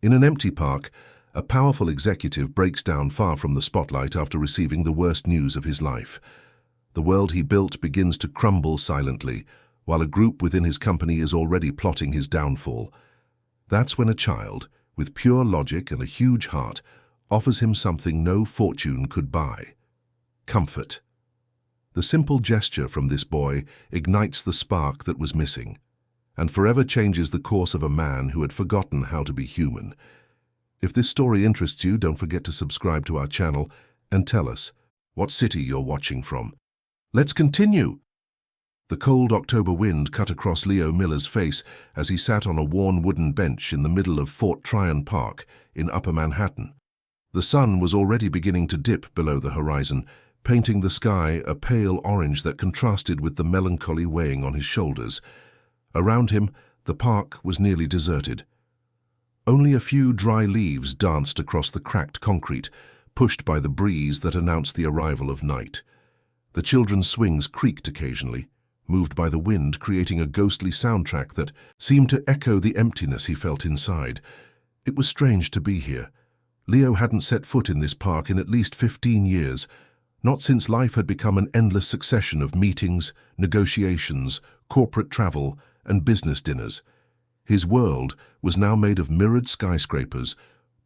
In an empty park, a powerful executive breaks down far from the spotlight after receiving the worst news of his life. The world he built begins to crumble silently, while a group within his company is already plotting his downfall. That's when a child, with pure logic and a huge heart, offers him something no fortune could buy: comfort. The simple gesture from this boy ignites the spark that was missing, and forever changes the course of a man who had forgotten how to be human. If this story interests you, don't forget to subscribe to our channel and tell us what city you're watching from. Let's continue. The cold October wind cut across Leo Miller's face as he sat on a worn wooden bench in the middle of Fort Tryon Park in Upper Manhattan. The sun was already beginning to dip below the horizon, painting the sky a pale orange that contrasted with the melancholy weighing on his shoulders. Around him, the park was nearly deserted. Only a few dry leaves danced across the cracked concrete, pushed by the breeze that announced the arrival of night. The children's swings creaked occasionally, moved by the wind, creating a ghostly soundtrack that seemed to echo the emptiness he felt inside. It was strange to be here. Leo hadn't set foot in this park in at least 15 years, not since life had become an endless succession of meetings, negotiations, corporate travel, and business dinners. His world was now made of mirrored skyscrapers,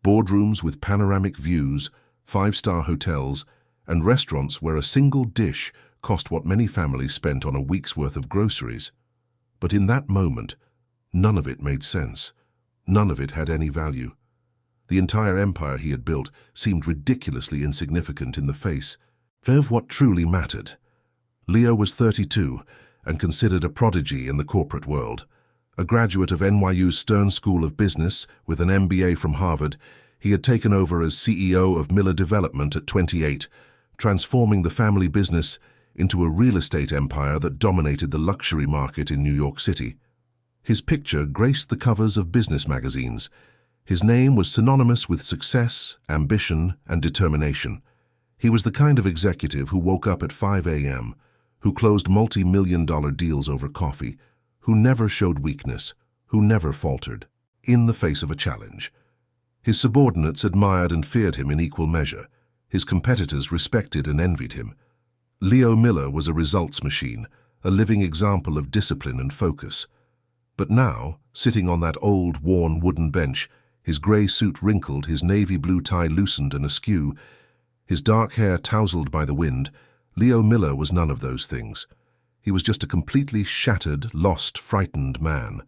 boardrooms with panoramic views, five-star hotels, and restaurants where a single dish cost what many families spent on a week's worth of groceries. But in that moment, none of it made sense. None of it had any value. The entire empire he had built seemed ridiculously insignificant in the face of what truly mattered. Leo was 32 and considered a prodigy in the corporate world. A graduate of NYU's Stern School of Business with an MBA from Harvard, he had taken over as CEO of Miller Development at 28, transforming the family business into a real estate empire that dominated the luxury market in New York City. His picture graced the covers of business magazines. His name was synonymous with success, ambition, and determination. He was the kind of executive who woke up at 5 a.m., who closed multi-million-dollar deals over coffee, who never showed weakness, who never faltered, in the face of a challenge. His subordinates admired and feared him in equal measure. His competitors respected and envied him. Leo Miller was a results machine, a living example of discipline and focus. But now, sitting on that old, worn wooden bench, his grey suit wrinkled, his navy blue tie loosened and askew, his dark hair tousled by the wind, Leo Miller was none of those things. He was just a completely shattered, lost, frightened man.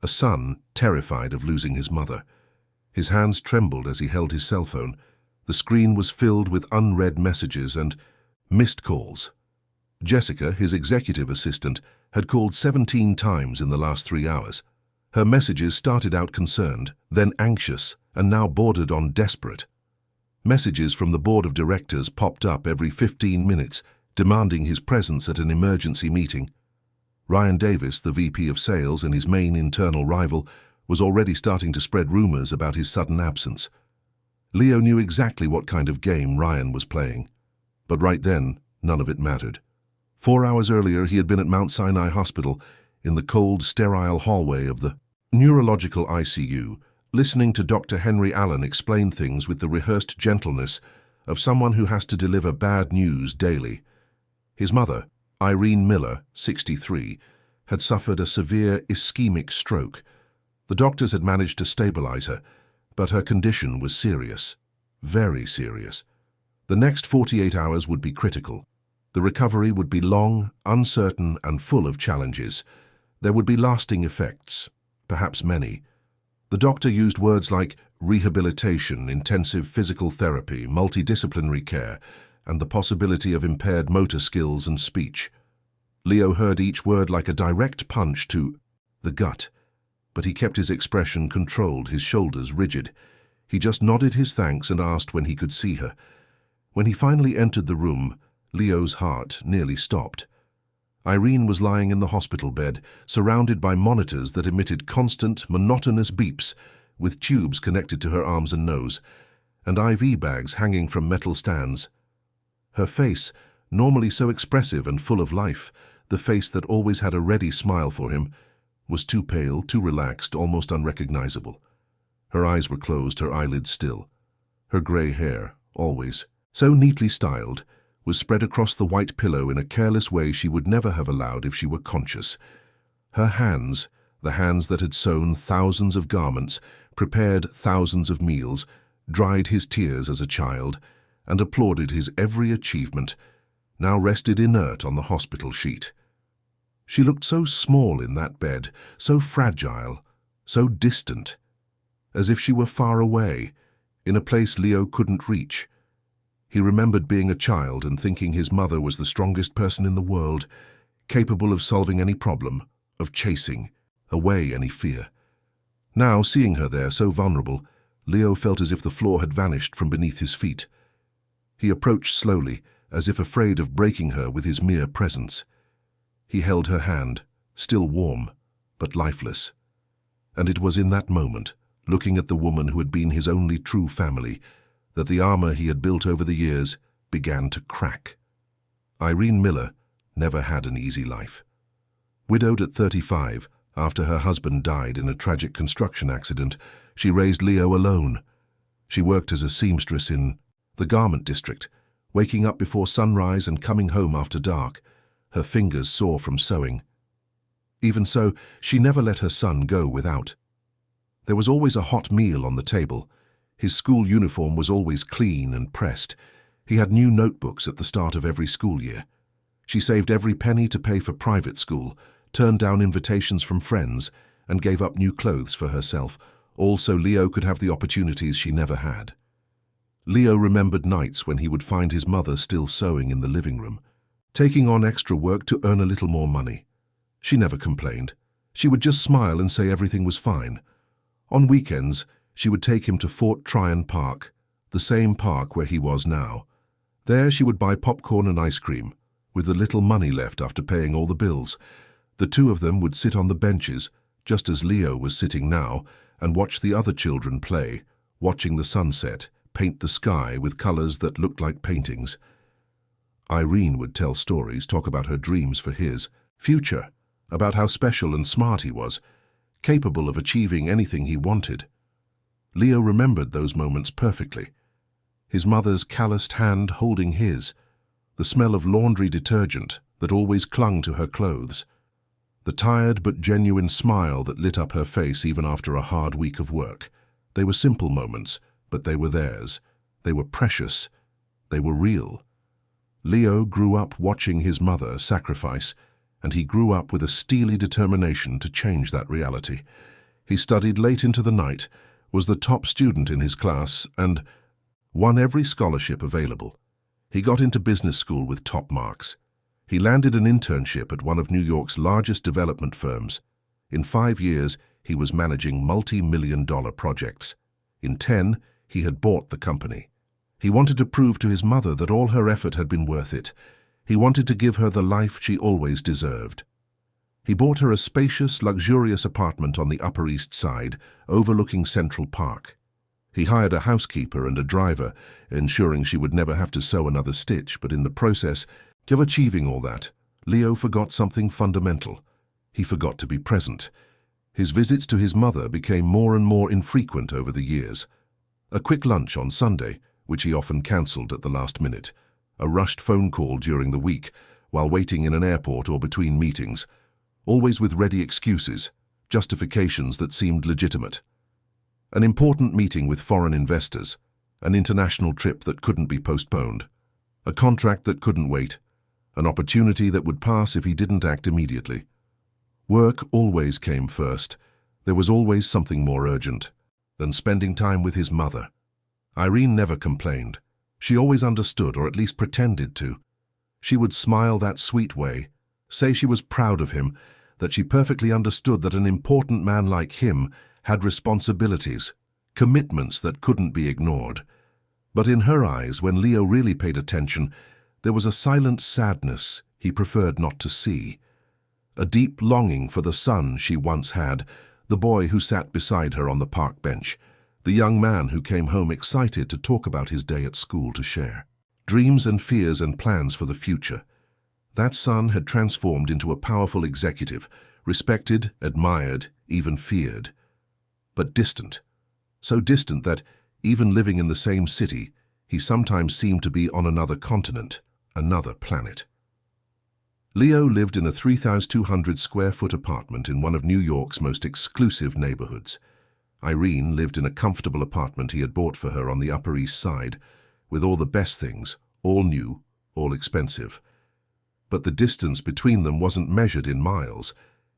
A son terrified of losing his mother. His hands trembled as he held his cell phone. The screen was filled with unread messages and missed calls. Jessica, his executive assistant, had called 17 times in the last 3 hours. Her messages started out concerned, then anxious, and now bordered on desperate. Messages from the board of directors popped up every 15 minutes, demanding his presence at an emergency meeting. Ryan Davis, the VP of Sales and his main internal rival, was already starting to spread rumors about his sudden absence. Leo knew exactly what kind of game Ryan was playing. But right then, none of it mattered. 4 hours earlier, he had been at Mount Sinai Hospital, in the cold, sterile hallway of the neurological ICU, listening to Dr. Henry Allen explain things with the rehearsed gentleness of someone who has to deliver bad news daily. His mother, Irene Miller, 63, had suffered a severe ischemic stroke. The doctors had managed to stabilize her, but her condition was serious, very serious. The next 48 hours would be critical. The recovery would be long, uncertain, and full of challenges. There would be lasting effects, perhaps many. The doctor used words like rehabilitation, intensive physical therapy, multidisciplinary care, and the possibility of impaired motor skills and speech. Leo heard each word like a direct punch to the gut, but he kept his expression controlled, his shoulders rigid. He just nodded his thanks and asked when he could see her. When he finally entered the room, Leo's heart nearly stopped. Irene was lying in the hospital bed, surrounded by monitors that emitted constant, monotonous beeps, with tubes connected to her arms and nose, and IV bags hanging from metal stands. Her face, normally so expressive and full of life, the face that always had a ready smile for him, was too pale, too relaxed, almost unrecognizable. Her eyes were closed, her eyelids still. Her grey hair, always so neatly styled, was spread across the white pillow in a careless way she would never have allowed if she were conscious. Her hands, the hands that had sewn thousands of garments, prepared thousands of meals, dried his tears as a child, and applauded his every achievement, now rested inert on the hospital sheet. She looked so small in that bed, so fragile, so distant, as if she were far away, in a place Leo couldn't reach. He remembered being a child and thinking his mother was the strongest person in the world, capable of solving any problem, of chasing away any fear. Now, seeing her there so vulnerable, Leo felt as if the floor had vanished from beneath his feet. He approached slowly, as if afraid of breaking her with his mere presence. He held her hand, still warm, but lifeless. And it was in that moment, looking at the woman who had been his only true family, that the armor he had built over the years began to crack. Irene Miller never had an easy life. Widowed at 35, after her husband died in a tragic construction accident, she raised Leo alone. She worked as a seamstress in the garment district, waking up before sunrise and coming home after dark, her fingers sore from sewing. Even so, she never let her son go without. There was always a hot meal on the table. His school uniform was always clean and pressed. He had new notebooks at the start of every school year. She saved every penny to pay for private school, turned down invitations from friends, and gave up new clothes for herself, all so Leo could have the opportunities she never had. Leo remembered nights when he would find his mother still sewing in the living room, taking on extra work to earn a little more money. She never complained. She would just smile and say everything was fine. On weekends, she would take him to Fort Tryon Park, the same park where he was now. There she would buy popcorn and ice cream, with the little money left after paying all the bills. The two of them would sit on the benches, just as Leo was sitting now, and watch the other children play, watching the sunset paint the sky with colors that looked like paintings. Irene would tell stories, talk about her dreams for his future, about how special and smart he was, capable of achieving anything he wanted. Leo remembered those moments perfectly. His mother's calloused hand holding his, the smell of laundry detergent that always clung to her clothes, the tired but genuine smile that lit up her face even after a hard week of work. They were simple moments, but they were theirs. They were precious. They were real. Leo grew up watching his mother sacrifice, and he grew up with a steely determination to change that reality. He studied late into the night, was the top student in his class, and won every scholarship available. He got into business school with top marks. He landed an internship at one of New York's largest development firms. In 5 years, he was managing multi-million-dollar projects. In 10, he had bought the company. He wanted to prove to his mother that all her effort had been worth it. He wanted to give her the life she always deserved. He bought her a spacious, luxurious apartment on the Upper East Side, overlooking Central Park. He hired a housekeeper and a driver, ensuring she would never have to sew another stitch, but in the process of achieving all that, Leo forgot something fundamental. He forgot to be present. His visits to his mother became more and more infrequent over the years. A quick lunch on Sunday, which he often cancelled at the last minute. A rushed phone call during the week, while waiting in an airport or between meetings, always with ready excuses, justifications that seemed legitimate. An important meeting with foreign investors, an international trip that couldn't be postponed, a contract that couldn't wait, an opportunity that would pass if he didn't act immediately. Work always came first. There was always something more urgent than spending time with his mother. Irene never complained. She always understood, or at least pretended to. She would smile that sweet way, say she was proud of him, that she perfectly understood that an important man like him had responsibilities, commitments that couldn't be ignored. But in her eyes, when Leo really paid attention, there was a silent sadness he preferred not to see. A deep longing for the son she once had, the boy who sat beside her on the park bench, the young man who came home excited to talk about his day at school, to share dreams and fears and plans for the future. That son had transformed into a powerful executive, respected, admired, even feared, but distant, so distant that, even living in the same city, he sometimes seemed to be on another continent, another planet. Leo lived in a 3,200-square-foot apartment in one of New York's most exclusive neighborhoods. Irene lived in a comfortable apartment he had bought for her on the Upper East Side, with all the best things, all new, all expensive. But the distance between them wasn't measured in miles.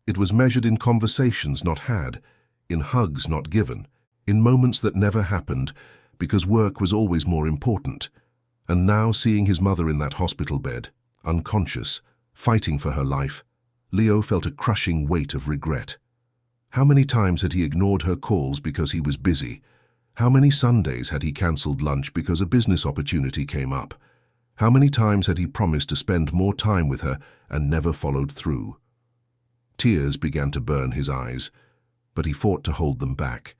It was measured in conversations not had, in hugs not given, in moments that never happened, because work was always more important. And now, seeing his mother in that hospital bed, unconscious, fighting for her life, Leo felt a crushing weight of regret. How many times had he ignored her calls because he was busy? How many Sundays had he cancelled lunch because a business opportunity came up? How many times had he promised to spend more time with her and never followed through? Tears began to burn his eyes, but he fought to hold them back.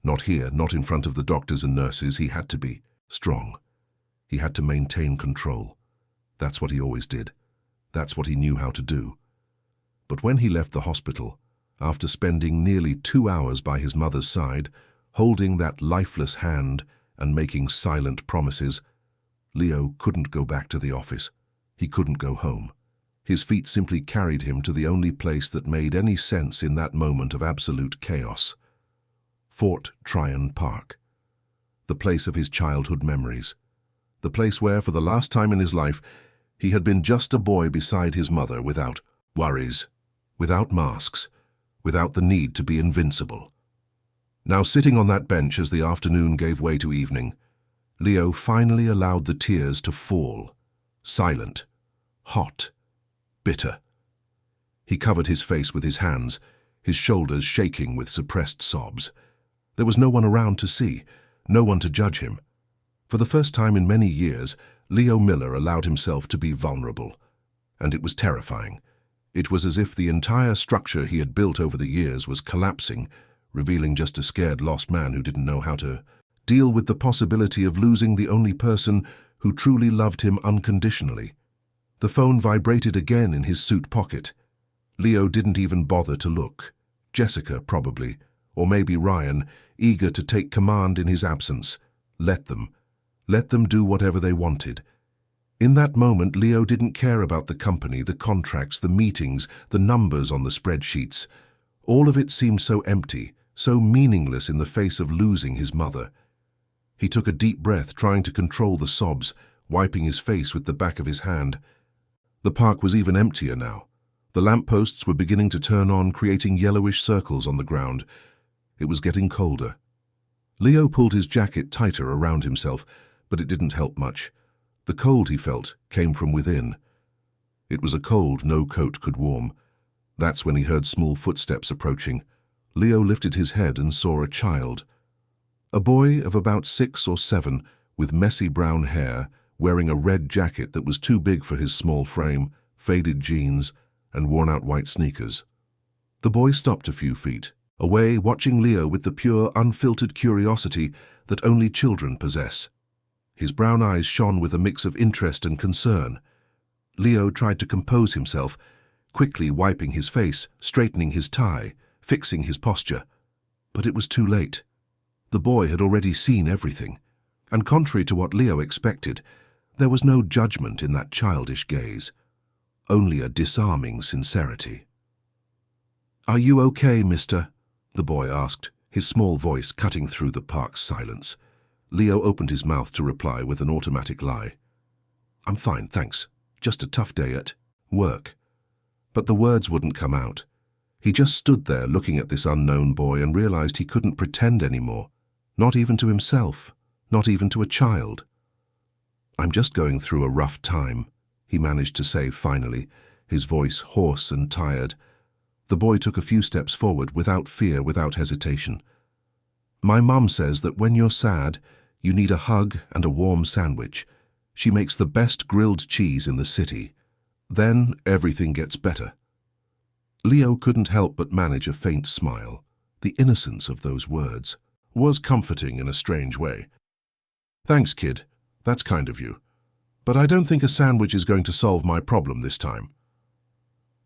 Not here, not in front of the doctors and nurses. He had to be strong. He had to maintain control. That's what he always did. That's what he knew how to do. But when he left the hospital, after spending nearly 2 hours by his mother's side, holding that lifeless hand and making silent promises, Leo couldn't go back to the office. He couldn't go home. His feet simply carried him to the only place that made any sense in that moment of absolute chaos. Fort Tryon Park. The place of his childhood memories. The place where, for the last time in his life, he had been just a boy beside his mother, without worries, without masks, without the need to be invincible. Now, sitting on that bench as the afternoon gave way to evening, Leo finally allowed the tears to fall, silent, hot, bitter. He covered his face with his hands, his shoulders shaking with suppressed sobs. There was no one around to see, no one to judge him. For the first time in many years, Leo Miller allowed himself to be vulnerable, and it was terrifying. It was as if the entire structure he had built over the years was collapsing, revealing just a scared, lost man who didn't know how to deal with the possibility of losing the only person who truly loved him unconditionally. The phone vibrated again in his suit pocket. Leo didn't even bother to look. Jessica, probably, or maybe Ryan, eager to take command in his absence. Let them do whatever they wanted. In that moment, Leo didn't care about the company, the contracts, the meetings, the numbers on the spreadsheets. All of it seemed so empty, so meaningless in the face of losing his mother. He took a deep breath, trying to control the sobs, wiping his face with the back of his hand. The park was even emptier now. The lampposts were beginning to turn on, creating yellowish circles on the ground. It was getting colder. Leo pulled his jacket tighter around himself, but it didn't help much. The cold he felt came from within. It was a cold no coat could warm. That's when he heard small footsteps approaching. Leo lifted his head and saw a child. A boy of about 6 or 7, with messy brown hair, wearing a red jacket that was too big for his small frame, faded jeans, and worn-out white sneakers. The boy stopped a few feet, away, watching Leo with the pure, unfiltered curiosity that only children possess. His brown eyes shone with a mix of interest and concern. Leo tried to compose himself, quickly wiping his face, straightening his tie, fixing his posture. But it was too late. The boy had already seen everything, and contrary to what Leo expected, there was no judgment in that childish gaze, only a disarming sincerity. "Are you okay, mister?" the boy asked, his small voice cutting through the park's silence. Leo opened his mouth to reply with an automatic lie. "I'm fine, thanks. Just a tough day at work." But the words wouldn't come out. He just stood there looking at this unknown boy and realized he couldn't pretend anymore, not even to himself, not even to a child. "I'm just going through a rough time," he managed to say finally, his voice hoarse and tired. The boy took a few steps forward, without fear, without hesitation. "My mum says that when you're sad, you need a hug and a warm sandwich. She makes the best grilled cheese in the city. Then everything gets better." Leo couldn't help but manage a faint smile. The innocence of those words was comforting in a strange way. "Thanks, kid. That's kind of you. But I don't think a sandwich is going to solve my problem this time."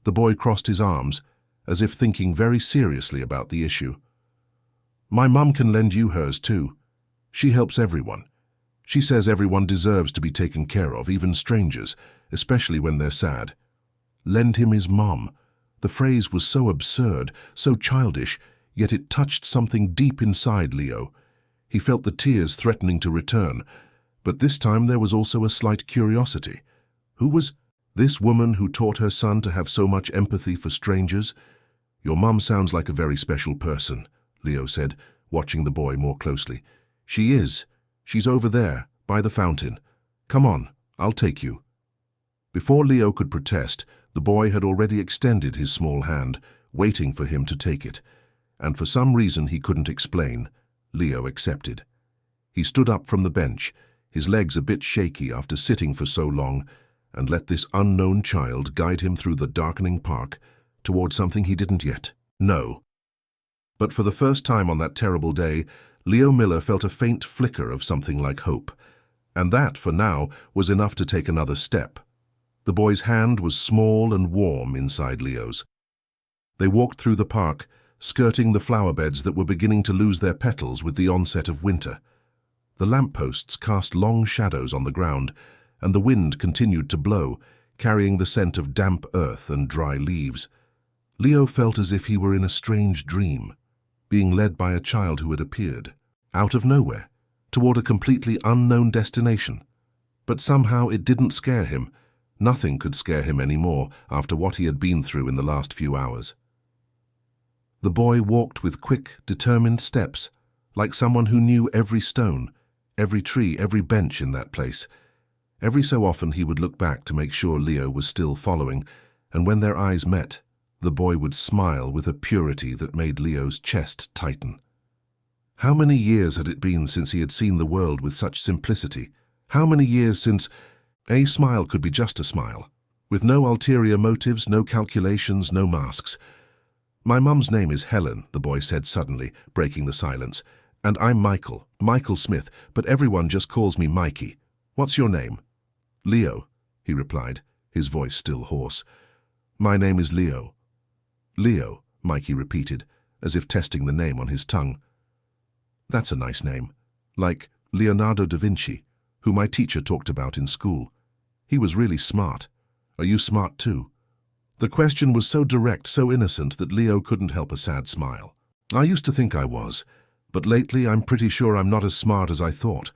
The boy crossed his arms, as if thinking very seriously about the issue. My mum can lend you hers too. She helps everyone. She says everyone deserves to be taken care of, even strangers, especially when they're sad. Lend him his mum. The phrase was so absurd, so childish, yet it touched something deep inside Leo. He felt the tears threatening to return, but this time there was also a slight curiosity. Who was this woman who taught her son to have so much empathy for strangers? Your mum sounds like a very special person, Leo said, watching the boy more closely. She is. She's over there, by the fountain. Come on, I'll take you. Before Leo could protest, the boy had already extended his small hand, waiting for him to take it, and for some reason he couldn't explain, Leo accepted. He stood up from the bench, his legs a bit shaky after sitting for so long, and let this unknown child guide him through the darkening park toward something he didn't yet know. But for the first time on that terrible day, Leo Miller felt a faint flicker of something like hope, and that, for now, was enough to take another step. The boy's hand was small and warm inside Leo's. They walked through the park, skirting the flower beds that were beginning to lose their petals with the onset of winter. The lampposts cast long shadows on the ground, and the wind continued to blow, carrying the scent of damp earth and dry leaves. Leo felt as if he were in a strange dream, being led by a child who had appeared, out of nowhere, toward a completely unknown destination. But somehow it didn't scare him. Nothing could scare him anymore after what he had been through in the last few hours. The boy walked with quick, determined steps, like someone who knew every stone, every tree, every bench in that place. Every so often he would look back to make sure Leo was still following, and when their eyes met, the boy would smile with a purity that made Leo's chest tighten. How many years had it been since he had seen the world with such simplicity? How many years since a smile could be just a smile, with no ulterior motives, no calculations, no masks? My mum's name is Helen, the boy said suddenly, breaking the silence. And I'm Michael Smith, but everyone just calls me Mikey. What's your name? Leo, he replied, his voice still hoarse. My name is Leo. Leo, Mikey repeated, as if testing the name on his tongue. That's a nice name, like Leonardo da Vinci, who my teacher talked about in school. He was really smart. Are you smart too? The question was so direct, so innocent, that Leo couldn't help a sad smile. I used to think I was, but lately I'm pretty sure I'm not as smart as I thought.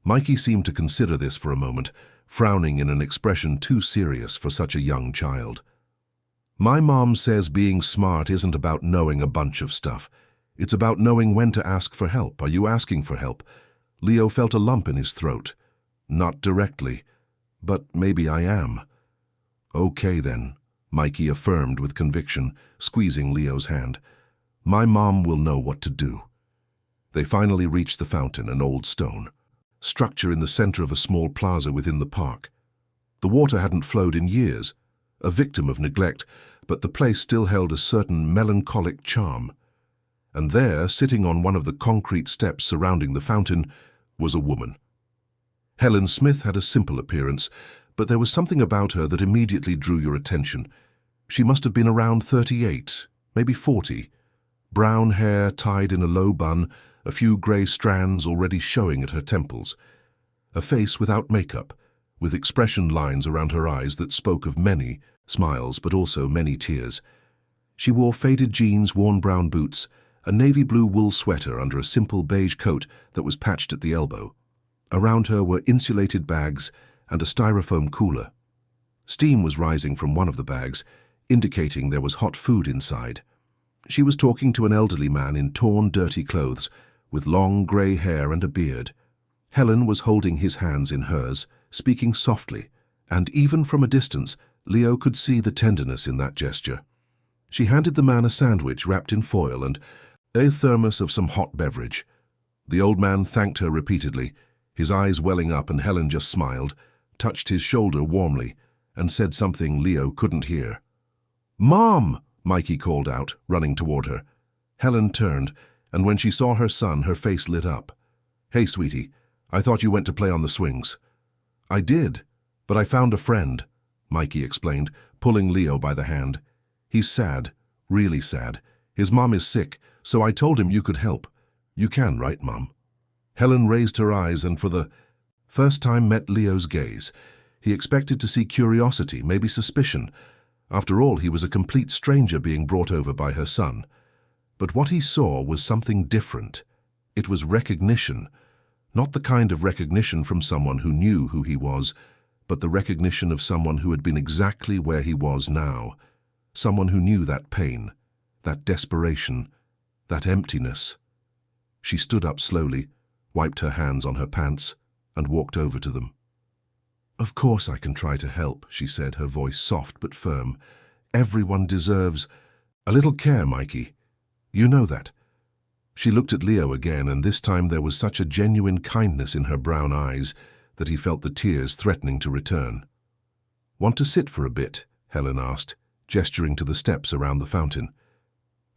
Mikey seemed to consider this for a moment, frowning in an expression too serious for such a young child. My mom says being smart isn't about knowing a bunch of stuff. It's about knowing when to ask for help. Are you asking for help? Leo felt a lump in his throat. Not directly, but maybe I am. Okay then, Mikey affirmed with conviction, squeezing Leo's hand. My mom will know what to do. They finally reached the fountain, an old stone structure in the center of a small plaza within the park. The water hadn't flowed in years, a victim of neglect, but the place still held a certain melancholic charm. And there, sitting on one of the concrete steps surrounding the fountain, was a woman. Helen Smith had a simple appearance, but there was something about her that immediately drew your attention. She must have been around 38, maybe 40. Brown hair tied in a low bun, a few grey strands already showing at her temples. A face without makeup, with expression lines around her eyes that spoke of many smiles but also many tears. She wore faded jeans, worn brown boots, a navy blue wool sweater under a simple beige coat that was patched at the elbow. Around her were insulated bags and a styrofoam cooler. Steam was rising from one of the bags, indicating there was hot food inside. She was talking to an elderly man in torn, dirty clothes, with long grey hair and a beard. Helen was holding his hands in hers, speaking softly, and even from a distance, Leo could see the tenderness in that gesture. She handed the man a sandwich wrapped in foil and a thermos of some hot beverage. The old man thanked her repeatedly, his eyes welling up, and Helen just smiled, touched his shoulder warmly, and said something Leo couldn't hear. "Mom!" Mikey called out, running toward her. Helen turned, and when she saw her son, her face lit up. "Hey, sweetie, I thought you went to play on the swings." "I did, but I found a friend," Mikey explained, pulling Leo by the hand. "He's sad, really sad. His mom is sick, so I told him you could help. You can, right, Mum? Helen raised her eyes and for the first time met Leo's gaze. He expected to see curiosity, maybe suspicion. After all, he was a complete stranger being brought over by her son. But what he saw was something different. It was recognition. Not the kind of recognition from someone who knew who he was, but the recognition of someone who had been exactly where he was now. Someone who knew that pain, that desperation, that emptiness. She stood up slowly, wiped her hands on her pants, and walked over to them. "Of course I can try to help," she said, her voice soft but firm. "Everyone deserves a little care, Mikey. You know that." She looked at Leo again, and this time there was such a genuine kindness in her brown eyes that he felt the tears threatening to return. "Want to sit for a bit?" Helen asked, gesturing to the steps around the fountain.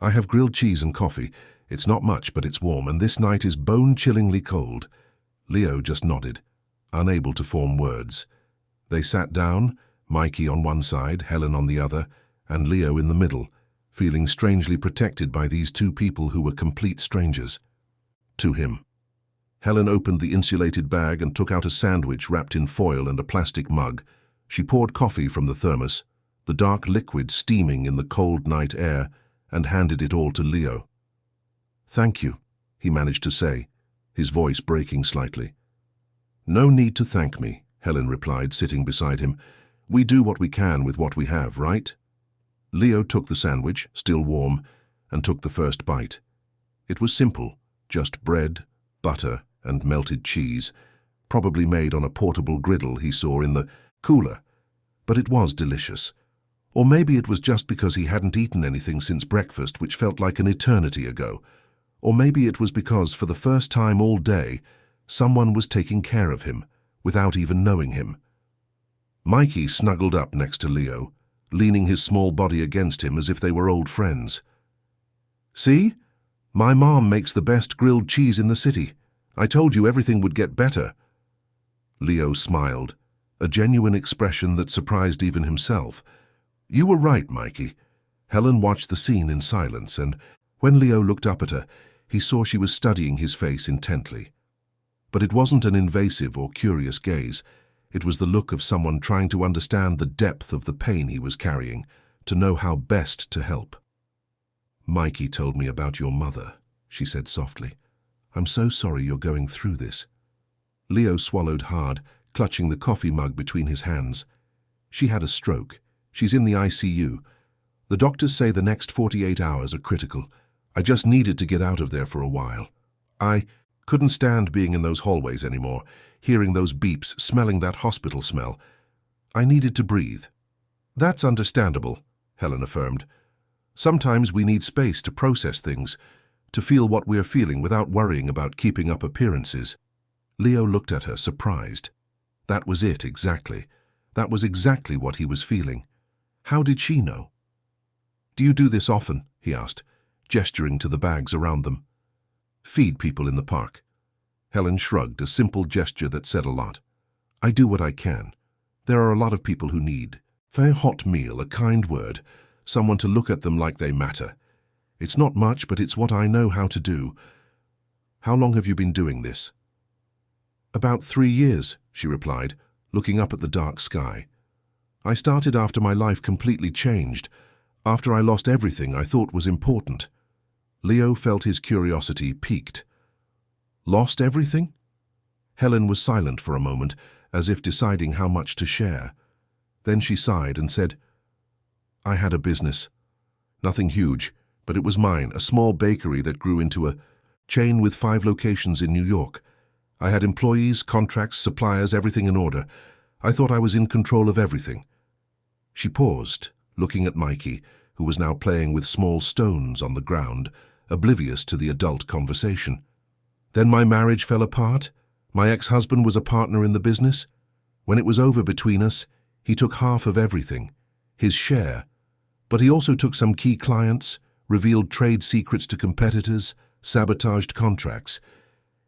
"I have grilled cheese and coffee. It's not much, but it's warm, and this night is bone-chillingly cold." Leo just nodded, unable to form words. They sat down, Mikey on one side, Helen on the other, and Leo in the middle, feeling strangely protected by these two people who were complete strangers to him. Helen opened the insulated bag and took out a sandwich wrapped in foil and a plastic mug. She poured coffee from the thermos, the dark liquid steaming in the cold night air, and handed it all to Leo. "Thank you," he managed to say, his voice breaking slightly. "No need to thank me," Helen replied, sitting beside him. "We do what we can with what we have, right?" Leo took the sandwich, still warm, and took the first bite. It was simple, just bread, butter, and melted cheese, probably made on a portable griddle he saw in the cooler. But it was delicious. Or maybe it was just because he hadn't eaten anything since breakfast, which felt like an eternity ago. Or maybe it was because, for the first time all day, someone was taking care of him, without even knowing him. Mikey snuggled up next to Leo, leaning his small body against him as if they were old friends. "See? My mom makes the best grilled cheese in the city. I told you everything would get better." Leo smiled, a genuine expression that surprised even himself. "You were right, Mikey." Helen watched the scene in silence, and when Leo looked up at her, he saw she was studying his face intently. But it wasn't an invasive or curious gaze. It was the look of someone trying to understand the depth of the pain he was carrying, to know how best to help. "Mikey told me about your mother," she said softly. "I'm so sorry you're going through this." Leo swallowed hard, clutching the coffee mug between his hands. "She had a stroke. She's in the ICU. The doctors say the next 48 hours are critical. I just needed to get out of there for a while. I couldn't stand being in those hallways anymore, hearing those beeps, smelling that hospital smell. I needed to breathe." "That's understandable," Helen affirmed. "Sometimes we need space to process things, to feel what we're feeling without worrying about keeping up appearances." Leo looked at her, surprised. That was it, exactly. That was exactly what he was feeling. How did she know? "Do you do this often?" he asked, gesturing to the bags around them. "Feed people in the park." Helen shrugged, a simple gesture that said a lot. "I do what I can. There are a lot of people who need a hot meal, a kind word, someone to look at them like they matter. It's not much, but it's what I know how to do." "How long have you been doing this?" "About 3 years," she replied, looking up at the dark sky. "I started after my life completely changed, after I lost everything I thought was important." Leo felt his curiosity piqued. "Lost everything?" Helen was silent for a moment, as if deciding how much to share. Then she sighed and said, "I had a business. Nothing huge, but it was mine, a small bakery that grew into a chain with 5 locations in New York. I had employees, contracts, suppliers, everything in order. I thought I was in control of everything." She paused, looking at Mikey, who was now playing with small stones on the ground, oblivious to the adult conversation. "Then my marriage fell apart. My ex-husband was a partner in the business. When it was over between us, he took half of everything, his share. But he also took some key clients, revealed trade secrets to competitors, sabotaged contracts.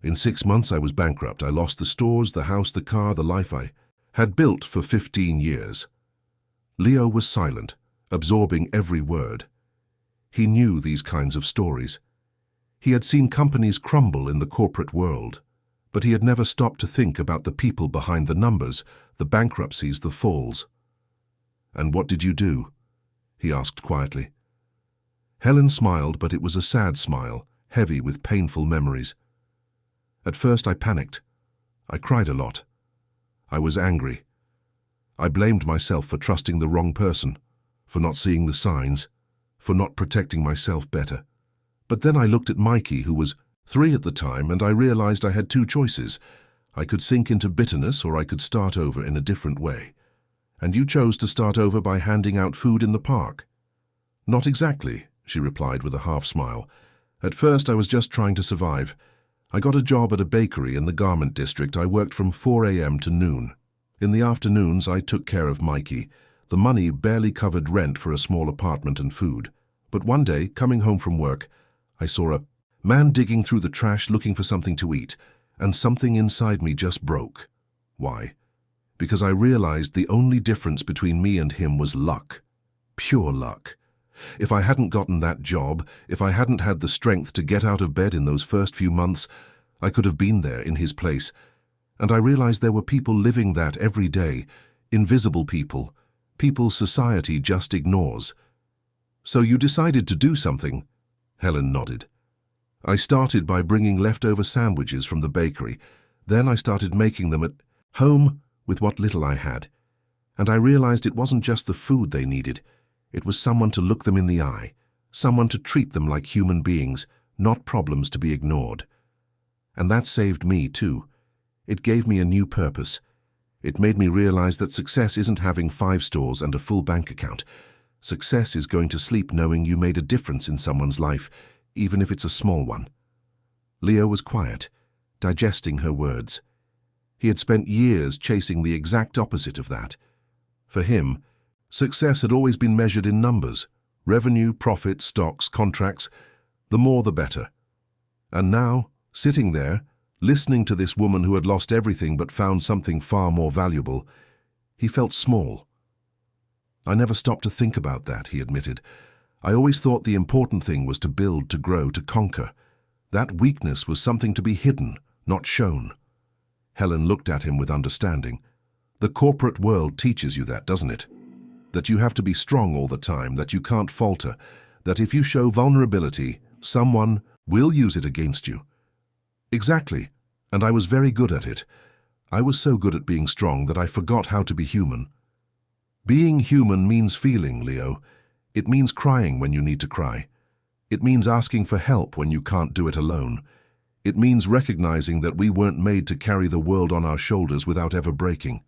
In 6 months I was bankrupt. I lost the stores, the house, the car, the life I had built for 15 years. Leo was silent, absorbing every word. He knew these kinds of stories. He had seen companies crumble in the corporate world, but he had never stopped to think about the people behind the numbers, the bankruptcies, the falls. "And what did you do?" he asked quietly. Helen smiled, but it was a sad smile, heavy with painful memories. "At first I panicked. I cried a lot. I was angry. I blamed myself for trusting the wrong person, for not seeing the signs, for not protecting myself better. But then I looked at Mikey, who was 3 at the time, and I realized I had 2 choices. I could sink into bitterness, or I could start over in a different way. And you chose to start over by handing out food in the park." "Not exactly," she replied with a half-smile. "At first I was just trying to survive. I got a job at a bakery in the garment district. I worked from 4 a.m. to noon. In the afternoons I took care of Mikey. The money barely covered rent for a small apartment and food. But one day, coming home from work, I saw a man digging through the trash looking for something to eat, and something inside me just broke. Why? Because I realized the only difference between me and him was luck. Pure luck. If I hadn't gotten that job, if I hadn't had the strength to get out of bed in those first few months, I could have been there in his place. And I realized there were people living that every day, invisible people, people society just ignores." "So you decided to do something?" Helen nodded. "I started by bringing leftover sandwiches from the bakery. Then I started making them at home with what little I had. And I realized it wasn't just the food they needed. It was someone to look them in the eye, someone to treat them like human beings, not problems to be ignored. And that saved me too. It gave me a new purpose. It made me realize that success isn't having 5 stores and a full bank account. Success is going to sleep knowing you made a difference in someone's life, even if it's a small one." Leo was quiet, digesting her words. He had spent years chasing the exact opposite of that. For him, success had always been measured in numbers: revenue, profit, stocks, contracts. The more the better. And now, sitting there, listening to this woman who had lost everything but found something far more valuable, he felt small. "I never stopped to think about that," he admitted. "I always thought the important thing was to build, to grow, to conquer. That weakness was something to be hidden, not shown." Helen looked at him with understanding. "The corporate world teaches you that, doesn't it? That you have to be strong all the time, that you can't falter, that if you show vulnerability, someone will use it against you." "Exactly, and I was very good at it. I was so good at being strong that I forgot how to be human." "Being human means feeling, Leo. It means crying when you need to cry. It means asking for help when you can't do it alone. It means recognizing that we weren't made to carry the world on our shoulders without ever breaking.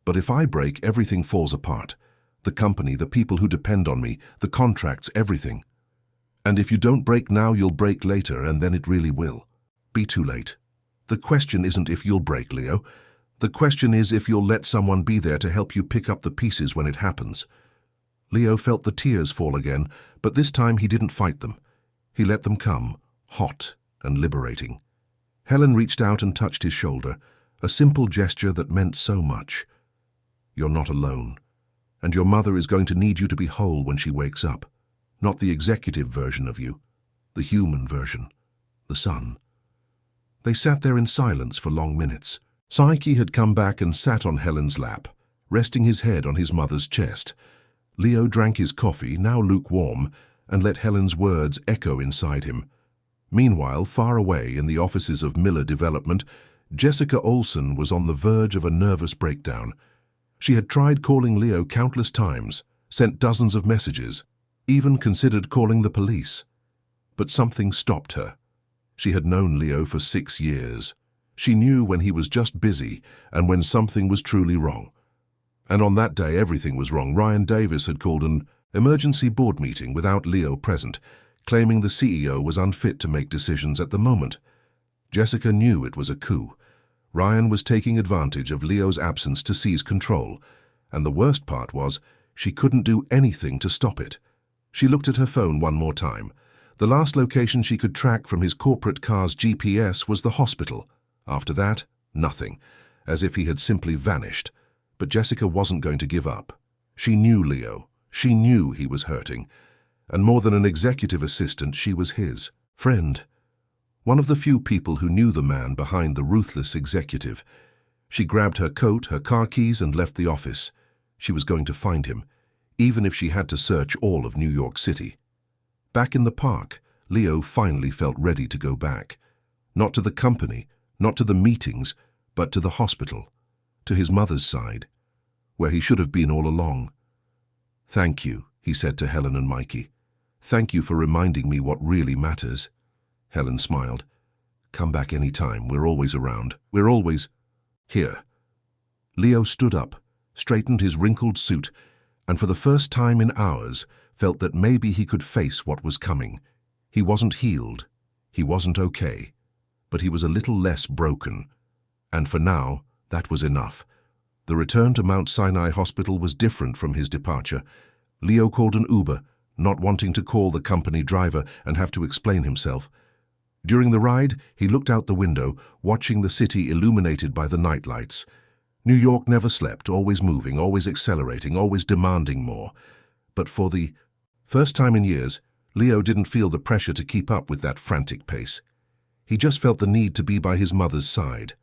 But if I break, everything falls apart. The company, the people who depend on me, the contracts, everything. And if you don't break now, you'll break later, and then it really will be too late. The question isn't if you'll break, Leo. The question is if you'll let someone be there to help you pick up the pieces when it happens." Leo felt the tears fall again, but this time he didn't fight them. He let them come, hot and liberating. Helen reached out and touched his shoulder, a simple gesture that meant so much. "You're not alone, and your mother is going to need you to be whole when she wakes up. Not the executive version of you, the human version, the son." They sat there in silence for long minutes. Psyche had come back and sat on Helen's lap, resting his head on his mother's chest. Leo drank his coffee, now lukewarm, and let Helen's words echo inside him. Meanwhile, far away in the offices of Miller Development, Jessica Olsen was on the verge of a nervous breakdown. She had tried calling Leo countless times, sent dozens of messages, even considered calling the police. But something stopped her. She had known Leo for 6 years. She knew when he was just busy and when something was truly wrong. And on that day, everything was wrong. Ryan Davis had called an emergency board meeting without Leo present, claiming the CEO was unfit to make decisions at the moment. Jessica knew it was a coup. Ryan was taking advantage of Leo's absence to seize control, and the worst part was she couldn't do anything to stop it. She looked at her phone one more time. The last location she could track from his corporate car's GPS was the hospital. After that, nothing, as if he had simply vanished. But Jessica wasn't going to give up. She knew Leo. She knew he was hurting. And more than an executive assistant, she was his friend. one of the few people who knew the man behind the ruthless executive. She grabbed her coat, her car keys, and left the office. She was going to find him, even if she had to search all of New York City. Back in the park, Leo finally felt ready to go back. Not to the company, not to the meetings, but to the hospital, to his mother's side, where he should have been all along. "Thank you," he said to Helen and Mikey. "Thank you for reminding me what really matters." Helen smiled. "Come back any time. We're always around. We're always here." Leo stood up, straightened his wrinkled suit, and for the first time in hours felt that maybe he could face what was coming. He wasn't healed. He wasn't okay. But he was a little less broken. And for now, that was enough. The return to Mount Sinai Hospital was different from his departure. Leo called an Uber, not wanting to call the company driver and have to explain himself. During the ride, he looked out the window, watching the city illuminated by the nightlights. New York never slept, always moving, always accelerating, always demanding more. But for the first time in years, Leo didn't feel the pressure to keep up with that frantic pace. He just felt the need to be by his mother's side.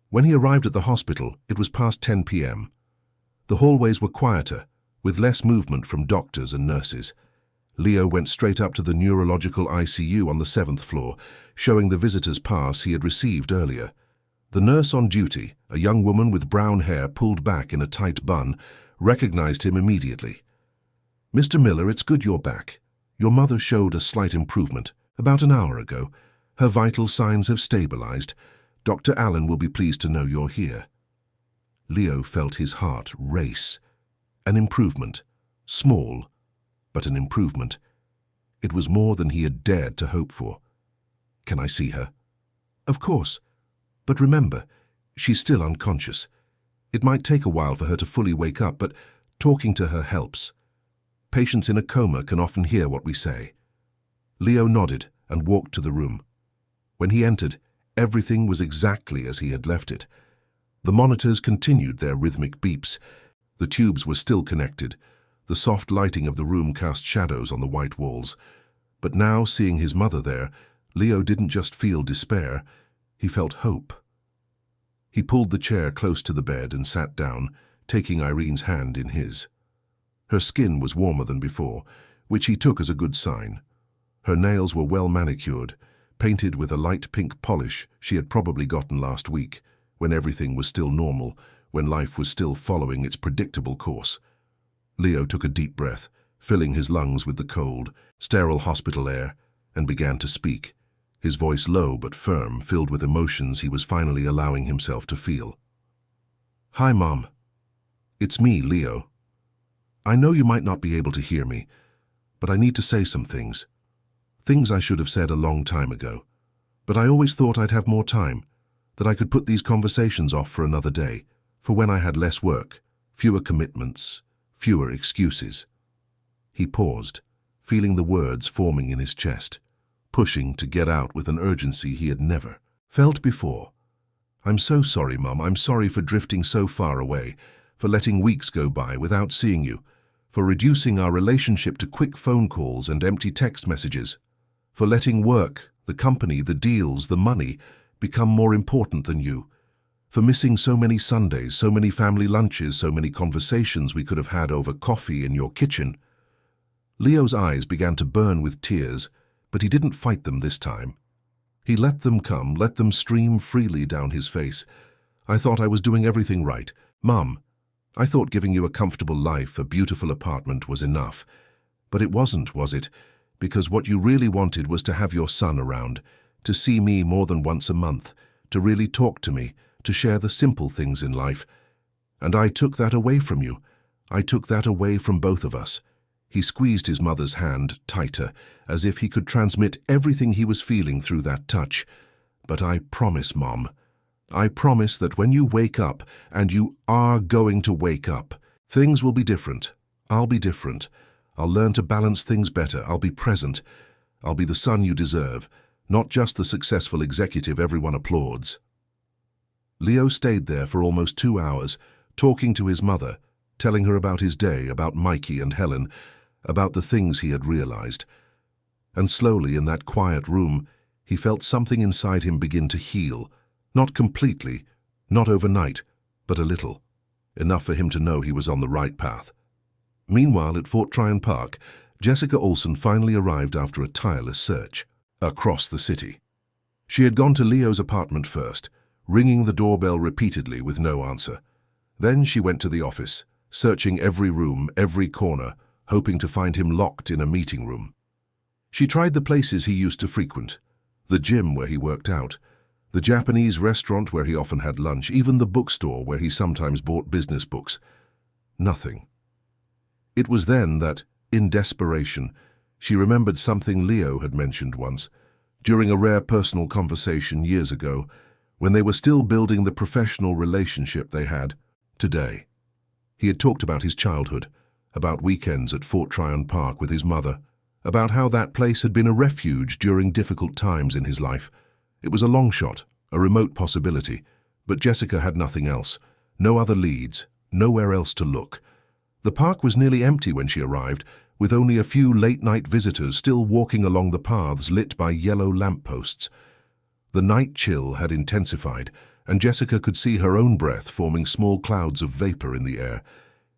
When he arrived at the hospital, it was past 10 p.m. The hallways were quieter, with less movement from doctors and nurses. Leo went straight up to the neurological ICU on the 7th floor, showing the visitor's pass he had received earlier. The nurse on duty, a young woman with brown hair pulled back in a tight bun, recognized him immediately. "Mr. Miller, it's good you're back. Your mother showed a slight improvement about an hour ago. Her vital signs have stabilized. Dr. Allen will be pleased to know you're here." Leo felt his heart race. An improvement. Small, but an improvement. It was more than he had dared to hope for. "Can I see her?" "Of course. But remember, she's still unconscious. It might take a while for her to fully wake up, but talking to her helps. Patients in a coma can often hear what we say." Leo nodded and walked to the room. When he entered, everything was exactly as he had left it. The monitors continued their rhythmic beeps. The tubes were still connected. The soft lighting of the room cast shadows on the white walls. But now, seeing his mother there, Leo didn't just feel despair, he felt hope. He pulled the chair close to the bed and sat down, taking Irene's hand in his. Her skin was warmer than before, which he took as a good sign. Her nails were well manicured, painted with a light pink polish she had probably gotten last week, when everything was still normal, when life was still following its predictable course. Leo took a deep breath, filling his lungs with the cold, sterile hospital air, and began to speak, his voice low but firm, filled with emotions he was finally allowing himself to feel. "Hi, Mom. It's me, Leo. I know you might not be able to hear me, but I need to say some things. Things I should have said a long time ago. But I always thought I'd have more time, that I could put these conversations off for another day, for when I had less work, fewer commitments, fewer excuses." He paused, feeling the words forming in his chest, pushing to get out with an urgency he had never felt before. "I'm so sorry, Mum. I'm sorry for drifting so far away, for letting weeks go by without seeing you, for reducing our relationship to quick phone calls and empty text messages, for letting work, the company, the deals, the money become more important than you, for missing so many Sundays, so many family lunches, so many conversations we could have had over coffee in your kitchen." Leo's eyes began to burn with tears, but he didn't fight them this time. He let them come, let them stream freely down his face. "I thought I was doing everything right. Mum, I thought giving you a comfortable life, a beautiful apartment was enough. But it wasn't, was it? Because what you really wanted was to have your son around, to see me more than once a month, to really talk to me, to share the simple things in life. And I took that away from you. I took that away from both of us." He squeezed his mother's hand tighter, as if he could transmit everything he was feeling through that touch. "But I promise, Mom, I promise that when you wake up, and you are going to wake up, things will be different. I'll be different. I'll learn to balance things better. I'll be present. I'll be the son you deserve, not just the successful executive everyone applauds." Leo stayed there for almost 2 hours, talking to his mother, telling her about his day, about Mikey and Helen, about the things he had realized. And slowly, in that quiet room, he felt something inside him begin to heal. Not completely, not overnight, but a little. Enough for him to know he was on the right path. Meanwhile, at Fort Tryon Park, Jessica Olsen finally arrived after a tireless search across the city. She had gone to Leo's apartment first, ringing the doorbell repeatedly with no answer. Then she went to the office, searching every room, every corner, hoping to find him locked in a meeting room. She tried the places he used to frequent, the gym where he worked out, the Japanese restaurant where he often had lunch, even the bookstore where he sometimes bought business books. Nothing. It was then that, in desperation, she remembered something Leo had mentioned once, during a rare personal conversation years ago, when they were still building the professional relationship they had today. He had talked about his childhood, about weekends at Fort Tryon Park with his mother, about how that place had been a refuge during difficult times in his life. It was a long shot, a remote possibility, but Jessica had nothing else, no other leads, nowhere else to look. The park was nearly empty when she arrived, with only a few late-night visitors still walking along the paths lit by yellow lampposts. The night chill had intensified, and Jessica could see her own breath forming small clouds of vapor in the air.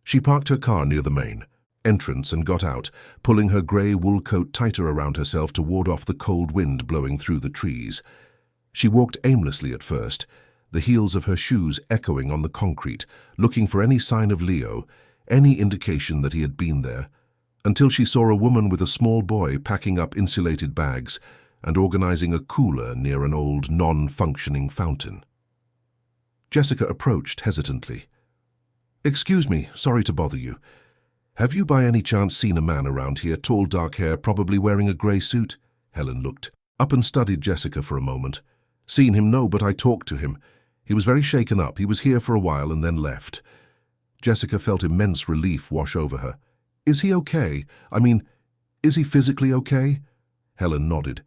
She parked her car near the main entrance and got out, pulling her grey wool coat tighter around herself to ward off the cold wind blowing through the trees. She walked aimlessly at first, the heels of her shoes echoing on the concrete, looking for any sign of Leo, any indication that he had been there, until she saw a woman with a small boy packing up insulated bags and organizing a cooler near an old, non-functioning fountain. Jessica approached hesitantly. "Excuse me, sorry to bother you. Have you by any chance seen a man around here, tall, dark hair, probably wearing a grey suit?" Helen looked up and studied Jessica for a moment. "Seen him? No, but I talked to him. He was very shaken up. He was here for a while and then left." Jessica felt immense relief wash over her. "Is he okay? I mean, is he physically okay?" Helen nodded.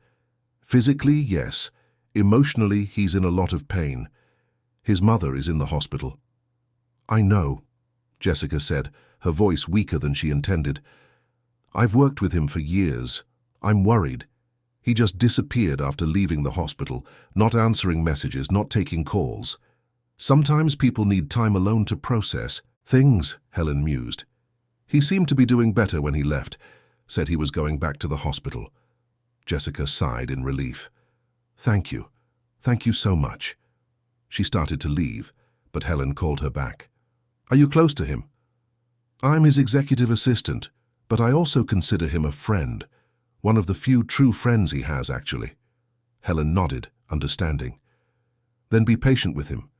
"Physically, yes. Emotionally, he's in a lot of pain. His mother is in the hospital." "I know," Jessica said, her voice weaker than she intended. "I've worked with him for years. I'm worried. He just disappeared after leaving the hospital, not answering messages, not taking calls. Sometimes people need time alone to process things," Helen mused. "He seemed to be doing better when he left, said he was going back to the hospital." Jessica sighed in relief. "Thank you. Thank you so much." She started to leave, but Helen called her back. "Are you close to him?" "I'm his executive assistant, but I also consider him a friend. One of the few true friends he has, actually." Helen nodded, understanding. "Then be patient with him.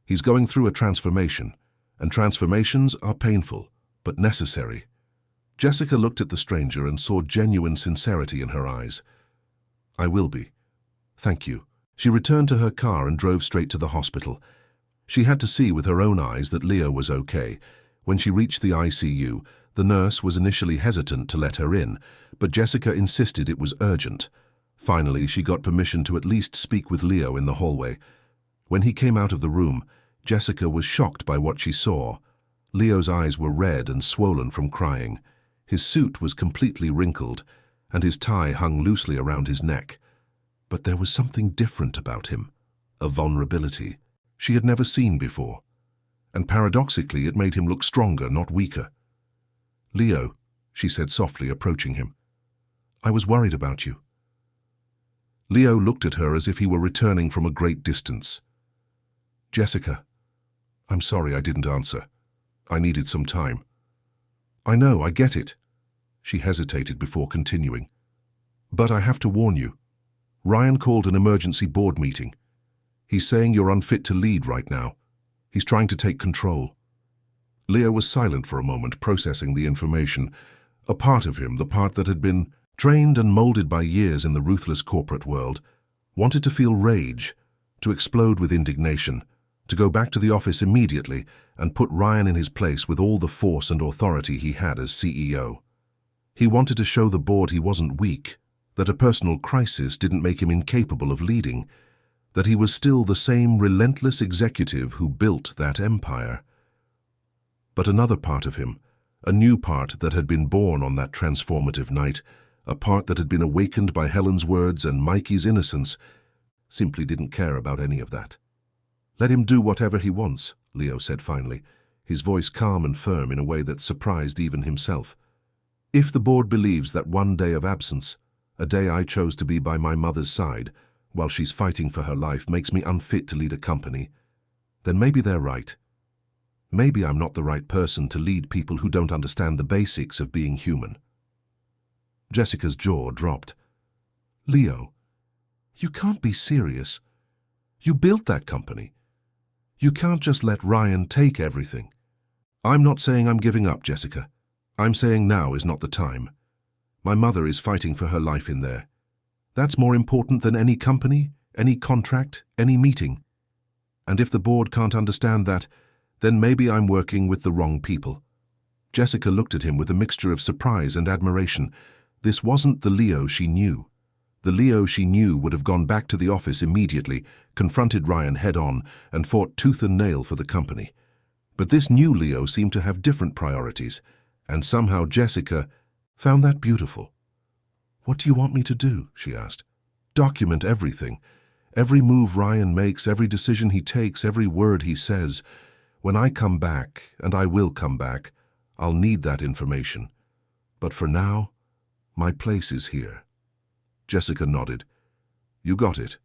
He's going through a transformation, and transformations are painful, but necessary." Jessica looked at the stranger and saw genuine sincerity in her eyes. "I will be. Thank you." She returned to her car and drove straight to the hospital. She had to see with her own eyes that Leo was okay. When she reached the ICU, the nurse was initially hesitant to let her in, but Jessica insisted it was urgent. Finally, she got permission to at least speak with Leo in the hallway. When he came out of the room, Jessica was shocked by what she saw. Leo's eyes were red and swollen from crying. His suit was completely wrinkled, and his tie hung loosely around his neck. But there was something different about him, a vulnerability she had never seen before. And paradoxically, it made him look stronger, not weaker. "Leo," she said softly, approaching him. "I was worried about you." Leo looked at her as if he were returning from a great distance. "Jessica, I'm sorry I didn't answer. I needed some time." "I know, I get it." She hesitated before continuing. "But I have to warn you. Ryan called an emergency board meeting. He's saying you're unfit to lead right now. He's trying to take control." Leo was silent for a moment, processing the information. A part of him, the part that had been trained and molded by years in the ruthless corporate world, wanted to feel rage, to explode with indignation, to go back to the office immediately and put Ryan in his place with all the force and authority he had as CEO. He wanted to show the board he wasn't weak, that a personal crisis didn't make him incapable of leading, that he was still the same relentless executive who built that empire. But another part of him, a new part that had been born on that transformative night, a part that had been awakened by Helen's words and Mikey's innocence, simply didn't care about any of that. "Let him do whatever he wants," Leo said finally, his voice calm and firm in a way that surprised even himself. "If the board believes that one day of absence, a day I chose to be by my mother's side, while she's fighting for her life, makes me unfit to lead a company, then maybe they're right. Maybe I'm not the right person to lead people who don't understand the basics of being human." Jessica's jaw dropped. "Leo, you can't be serious. You built that company. You can't just let Ryan take everything." "I'm not saying I'm giving up, Jessica. I'm saying now is not the time. My mother is fighting for her life in there. That's more important than any company, any contract, any meeting. And if the board can't understand that, then maybe I'm working with the wrong people." Jessica looked at him with a mixture of surprise and admiration. This wasn't the Leo she knew. The Leo she knew would have gone back to the office immediately, confronted Ryan head-on, and fought tooth and nail for the company. But this new Leo seemed to have different priorities, and somehow Jessica found that beautiful. "What do you want me to do?" she asked. "Document everything. Every move Ryan makes, every decision he takes, every word he says. When I come back, and I will come back, I'll need that information. But for now, my place is here." Jessica nodded. "You got it.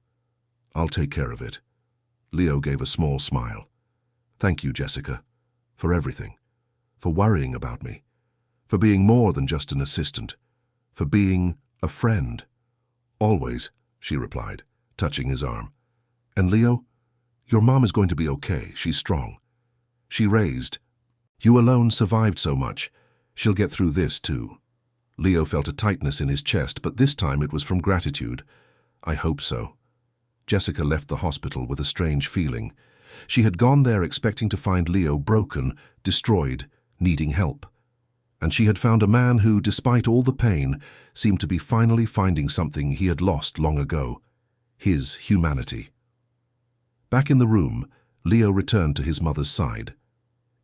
I'll take care of it." Leo gave a small smile. "Thank you, Jessica, for everything, for worrying about me, for being more than just an assistant, for being a friend." "Always," she replied, touching his arm. "And Leo, your mom is going to be okay. She's strong. She raised. You alone survived so much. She'll get through this too." Leo felt a tightness in his chest, but this time it was from gratitude. "I hope so." Jessica left the hospital with a strange feeling. She had gone there expecting to find Leo broken, destroyed, needing help. And she had found a man who, despite all the pain, seemed to be finally finding something he had lost long ago: his humanity. Back in the room, Leo returned to his mother's side.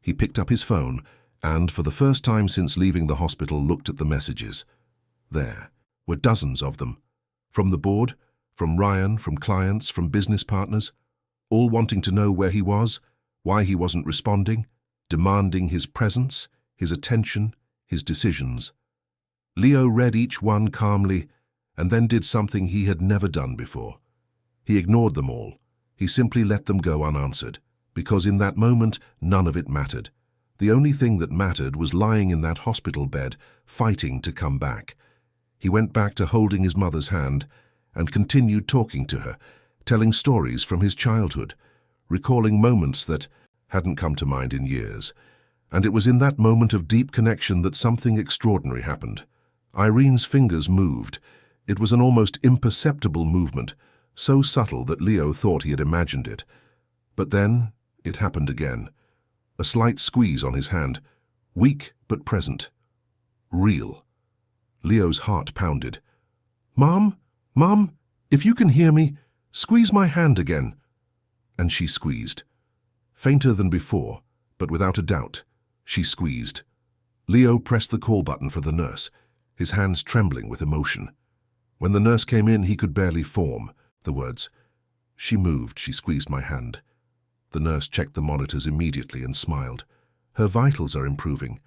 He picked up his phone and, for the first time since leaving the hospital, looked at the messages. There were dozens of them. From the board, from Ryan, from clients, from business partners, all wanting to know where he was, why he wasn't responding, demanding his presence, his attention, his decisions. Leo read each one calmly and then did something he had never done before. He ignored them all. He simply let them go unanswered, because in that moment none of it mattered. The only thing that mattered was lying in that hospital bed, fighting to come back. He went back to holding his mother's hand and continued talking to her, telling stories from his childhood, recalling moments that hadn't come to mind in years. And it was in that moment of deep connection that something extraordinary happened. Irene's fingers moved. It was an almost imperceptible movement, so subtle that Leo thought he had imagined it. But then it happened again. A slight squeeze on his hand, weak but present. Real. Leo's heart pounded. "Mom, Mom, if you can hear me, squeeze my hand again." And she squeezed. Fainter than before, but without a doubt, she squeezed. Leo pressed the call button for the nurse, his hands trembling with emotion. When the nurse came in, he could barely form the words. "She moved, she squeezed my hand." The nurse checked the monitors immediately and smiled. "Her vitals are improving.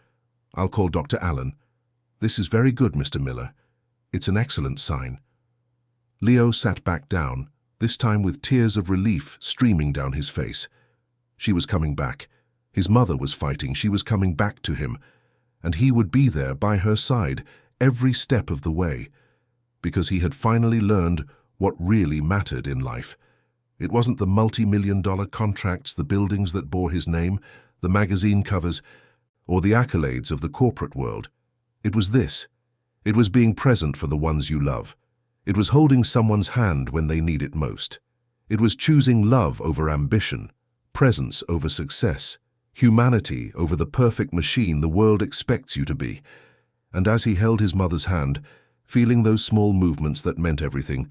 I'll call Dr. Allen." "This is very good, Mr. Miller. It's an excellent sign." Leo sat back down, this time with tears of relief streaming down his face. She was coming back. His mother was fighting. She was coming back to him. And he would be there by her side every step of the way, because he had finally learned what really mattered in life. It wasn't the multi-million-dollar contracts, the buildings that bore his name, the magazine covers, or the accolades of the corporate world. It was this. It was being present for the ones you love. It was holding someone's hand when they need it most. It was choosing love over ambition, presence over success, humanity over the perfect machine the world expects you to be. And as he held his mother's hand, feeling those small movements that meant everything,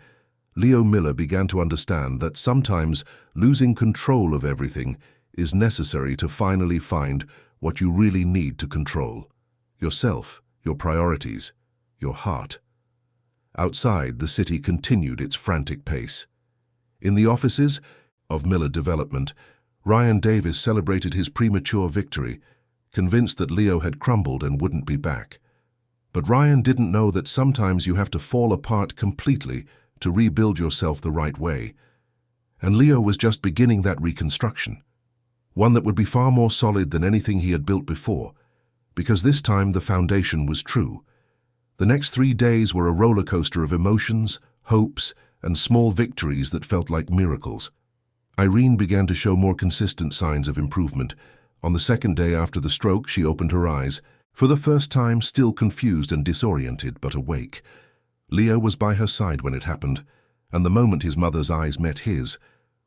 Leo Miller began to understand that sometimes losing control of everything is necessary to finally find what you really need to control: yourself, your priorities, your heart. Outside, the city continued its frantic pace. In the offices of Miller Development, Ryan Davis celebrated his premature victory, convinced that Leo had crumbled and wouldn't be back. But Ryan didn't know that sometimes you have to fall apart completely to rebuild yourself the right way. And Leo was just beginning that reconstruction, one that would be far more solid than anything he had built before, because this time the foundation was true. The next 3 days were a roller coaster of emotions, hopes, and small victories that felt like miracles. Irene began to show more consistent signs of improvement. On the second day after the stroke, she opened her eyes, for the first time still confused and disoriented, but awake. Leo was by her side when it happened, and the moment his mother's eyes met his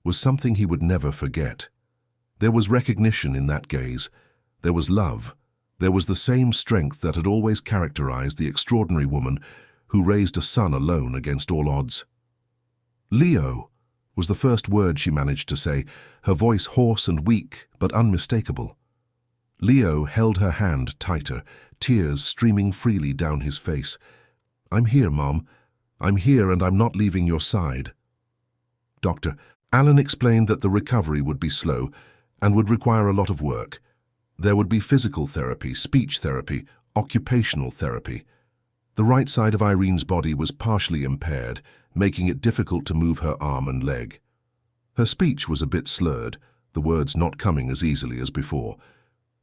was something he would never forget. There was recognition in that gaze. There was love. There was the same strength that had always characterized the extraordinary woman who raised a son alone against all odds. "Leo," was the first word she managed to say, her voice hoarse and weak, but unmistakable. Leo held her hand tighter, tears streaming freely down his face. "I'm here, Mom. I'm here and I'm not leaving your side." Dr. Allen explained that the recovery would be slow and would require a lot of work. There would be physical therapy, speech therapy, occupational therapy. The right side of Irene's body was partially impaired, making it difficult to move her arm and leg. Her speech was a bit slurred, the words not coming as easily as before.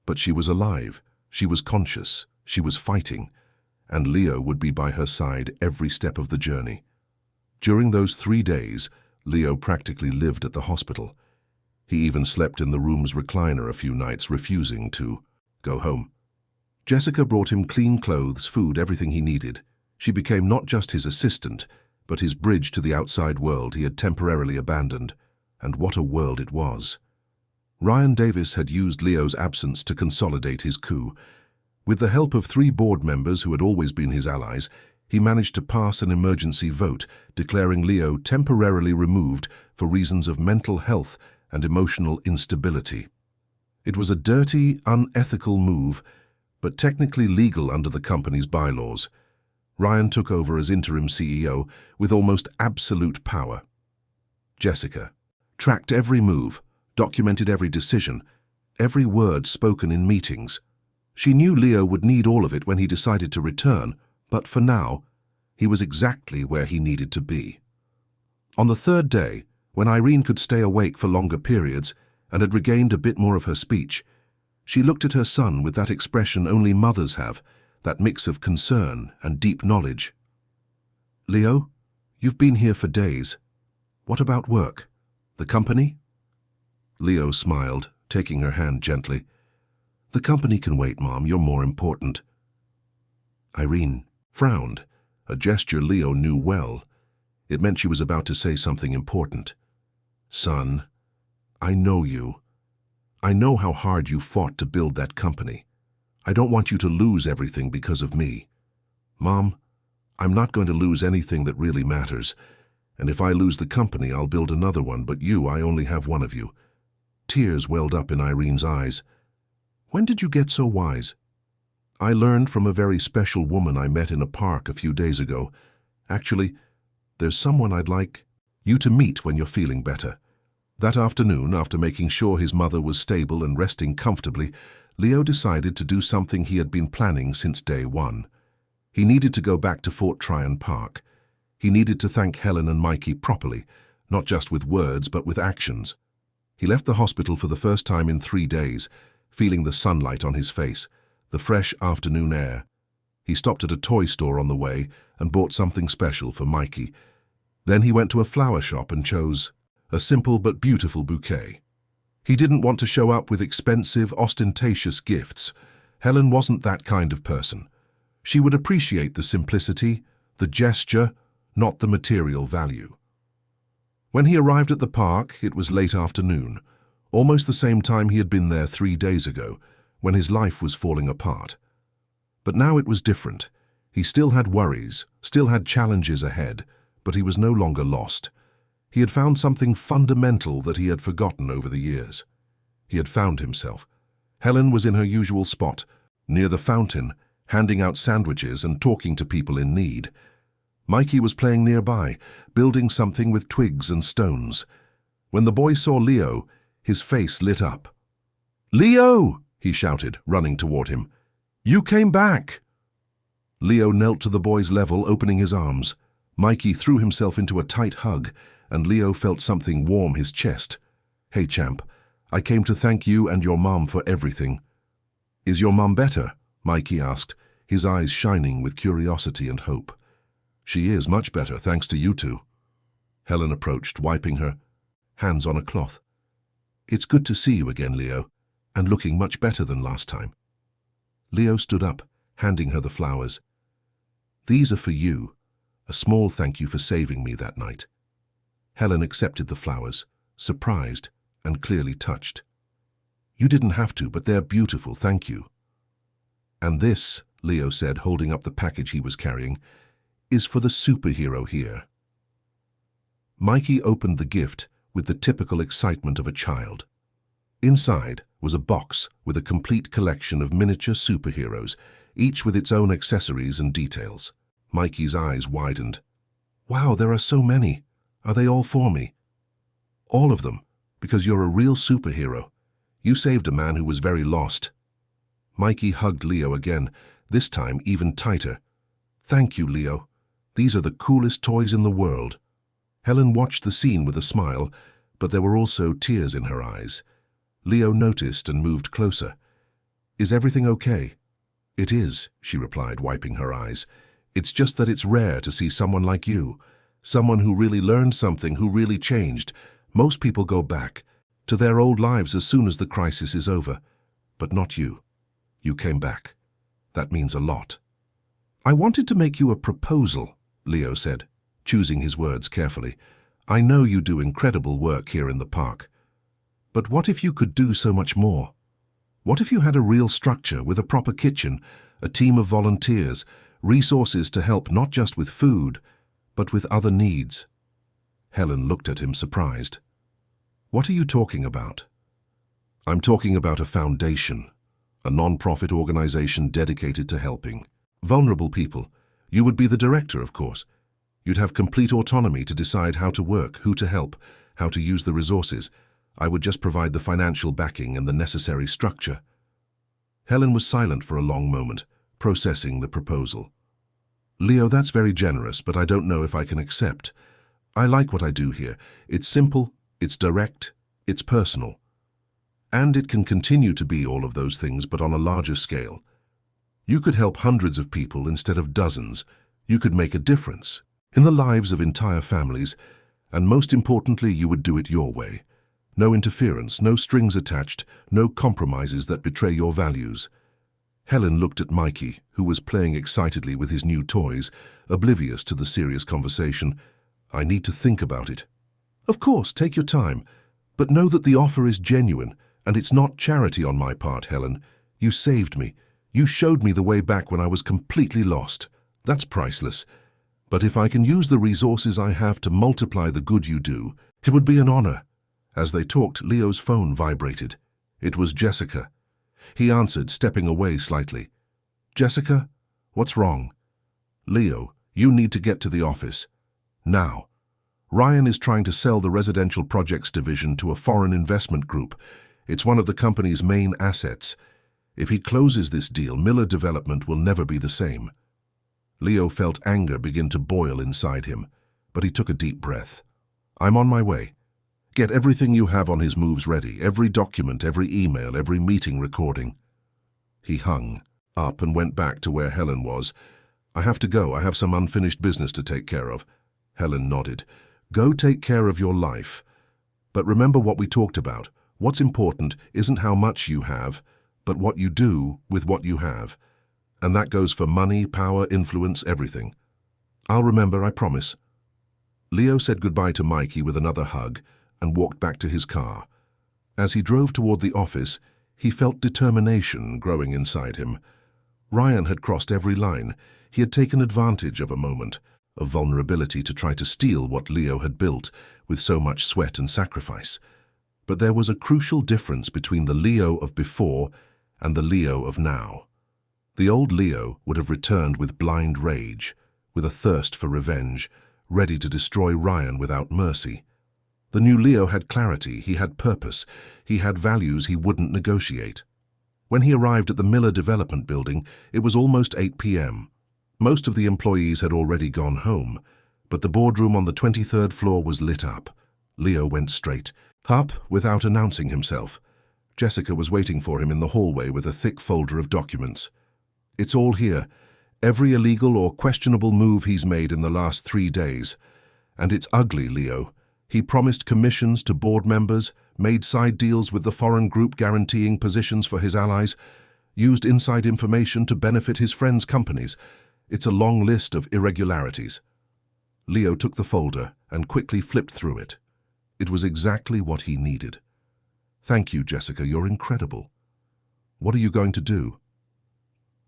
But she was alive, she was conscious, she was fighting, and Leo would be by her side every step of the journey. During those 3 days, Leo practically lived at the hospital. He even slept in the room's recliner a few nights, refusing to go home. Jessica brought him clean clothes, food, everything he needed. She became not just his assistant, but his bridge to the outside world he had temporarily abandoned. And what a world it was. Ryan Davis had used Leo's absence to consolidate his coup. With the help of 3 board members who had always been his allies, he managed to pass an emergency vote declaring Leo temporarily removed for reasons of mental health and emotional instability. It was a dirty, unethical move, but technically legal under the company's bylaws. Ryan took over as interim CEO with almost absolute power. Jessica tracked every move, documented every decision, every word spoken in meetings. She knew Leo would need all of it when he decided to return, but for now, he was exactly where he needed to be. On the 3rd day, when Irene could stay awake for longer periods and had regained a bit more of her speech, she looked at her son with that expression only mothers have, that mix of concern and deep knowledge. "Leo, you've been here for days. What about work? The company?" Leo smiled, taking her hand gently. "The company can wait, Mom. You're more important." Irene frowned, a gesture Leo knew well. It meant she was about to say something important. "Son, I know you. I know how hard you fought to build that company. I don't want you to lose everything because of me. Mom, I'm not going to lose anything that really matters, and if I lose the company, I'll build another one, but you, I only have one of you." Tears welled up in Irene's eyes. "When did you get so wise?" "I learned from a very special woman I met in a park a few days ago. Actually, there's someone I'd like you to meet when you're feeling better." That afternoon, after making sure his mother was stable and resting comfortably, Leo decided to do something he had been planning since day one. He needed to go back to Fort Tryon Park. He needed to thank Helen and Mikey properly, not just with words but with actions. He left the hospital for the first time in 3 days, feeling the sunlight on his face, the fresh afternoon air. He stopped at a toy store on the way and bought something special for Mikey. Then he went to a flower shop and chose a simple but beautiful bouquet. He didn't want to show up with expensive, ostentatious gifts. Helen wasn't that kind of person. She would appreciate the simplicity, the gesture, not the material value. When he arrived at the park, it was late afternoon, almost the same time he had been there 3 days ago, when his life was falling apart. But now it was different. He still had worries, still had challenges ahead, but he was no longer lost. He had found something fundamental that he had forgotten over the years. He had found himself. Helen was in her usual spot, near the fountain, handing out sandwiches and talking to people in need. Mikey was playing nearby, building something with twigs and stones. When the boy saw Leo, his face lit up. "Leo!" he shouted, running toward him. "You came back!" Leo knelt to the boy's level, opening his arms. Mikey threw himself into a tight hug, and Leo felt something warm his chest. "Hey, champ, I came to thank you and your mom for everything." "Is your mom better?" Mikey asked, his eyes shining with curiosity and hope. "She is much better, thanks to you two." Helen approached, wiping her hands on a cloth. "It's good to see you again, Leo, and looking much better than last time." Leo stood up, handing her the flowers. "These are for you, a small thank you for saving me that night." Helen accepted the flowers, surprised and clearly touched. "You didn't have to, but they're beautiful, thank you." "And this," Leo said, holding up the package he was carrying, "is for the superhero here." Mikey opened the gift with the typical excitement of a child. Inside was a box with a complete collection of miniature superheroes, each with its own accessories and details. Mikey's eyes widened. "Wow, there are so many. Are they all for me?" "All of them, because you're a real superhero. You saved a man who was very lost." Mikey hugged Leo again, this time even tighter. "Thank you, Leo. These are the coolest toys in the world." Helen watched the scene with a smile, but there were also tears in her eyes. Leo noticed and moved closer. "Is everything okay?" "It is," she replied, wiping her eyes. "It's just that it's rare to see someone like you, someone who really learned something, who really changed. Most people go back to their old lives as soon as the crisis is over. But not you. You came back. That means a lot." "I wanted to make you a proposal," Leo said, choosing his words carefully. "I know you do incredible work here in the park. But what if you could do so much more? What if you had a real structure with a proper kitchen, a team of volunteers, resources to help not just with food, but with other needs?" Helen looked at him surprised. "What are you talking about?" "I'm talking about a foundation, a non-profit organization dedicated to helping vulnerable people. You would be the director, of course. You'd have complete autonomy to decide how to work, who to help, how to use the resources. I would just provide the financial backing and the necessary structure." Helen was silent for a long moment, processing the proposal. "Leo, that's very generous, but I don't know if I can accept. I like what I do here. It's simple, it's direct, it's personal. And it can continue to be all of those things, but on a larger scale. You could help hundreds of people instead of dozens. You could make a difference in the lives of entire families, and most importantly, you would do it your way. No interference, no strings attached, no compromises that betray your values." Helen looked at Mikey, who was playing excitedly with his new toys, oblivious to the serious conversation. "I need to think about it." "Of course, take your time. But know that the offer is genuine, and it's not charity on my part, Helen. You saved me. You showed me the way back when I was completely lost. That's priceless. But if I can use the resources I have to multiply the good you do, it would be an honor." As they talked, Leo's phone vibrated. It was Jessica. He answered, stepping away slightly. "Jessica, what's wrong?" "Leo, you need to get to the office. Now. Ryan is trying to sell the residential projects division to a foreign investment group. It's one of the company's main assets. If he closes this deal, Miller Development will never be the same." Leo felt anger begin to boil inside him, but he took a deep breath. "I'm on my way. Get everything you have on his moves ready, every document, every email, every meeting recording." He hung up and went back to where Helen was. "I have to go. I have some unfinished business to take care of." Helen nodded. "Go take care of your life. But remember what we talked about. What's important isn't how much you have, but what you do with what you have. And that goes for money, power, influence, everything." "I'll remember, I promise." Leo said goodbye to Mikey with another hug and walked back to his car. As he drove toward the office, he felt determination growing inside him. Ryan had crossed every line. He had taken advantage of a moment of vulnerability to try to steal what Leo had built with so much sweat and sacrifice. But there was a crucial difference between the Leo of before and the Leo of now. The old Leo would have returned with blind rage, with a thirst for revenge, ready to destroy Ryan without mercy. The new Leo had clarity, he had purpose, he had values he wouldn't negotiate. When he arrived at the Miller Development Building, it was almost 8 p.m. Most of the employees had already gone home, but the boardroom on the 23rd floor was lit up. Leo went straight up without announcing himself. Jessica was waiting for him in the hallway with a thick folder of documents. "It's all here. Every illegal or questionable move he's made in the last 3 days. And it's ugly, Leo. He promised commissions to board members, made side deals with the foreign group guaranteeing positions for his allies, used inside information to benefit his friends' companies. It's a long list of irregularities." Leo took the folder and quickly flipped through it. It was exactly what he needed. "Thank you, Jessica, you're incredible. What are you going to do?"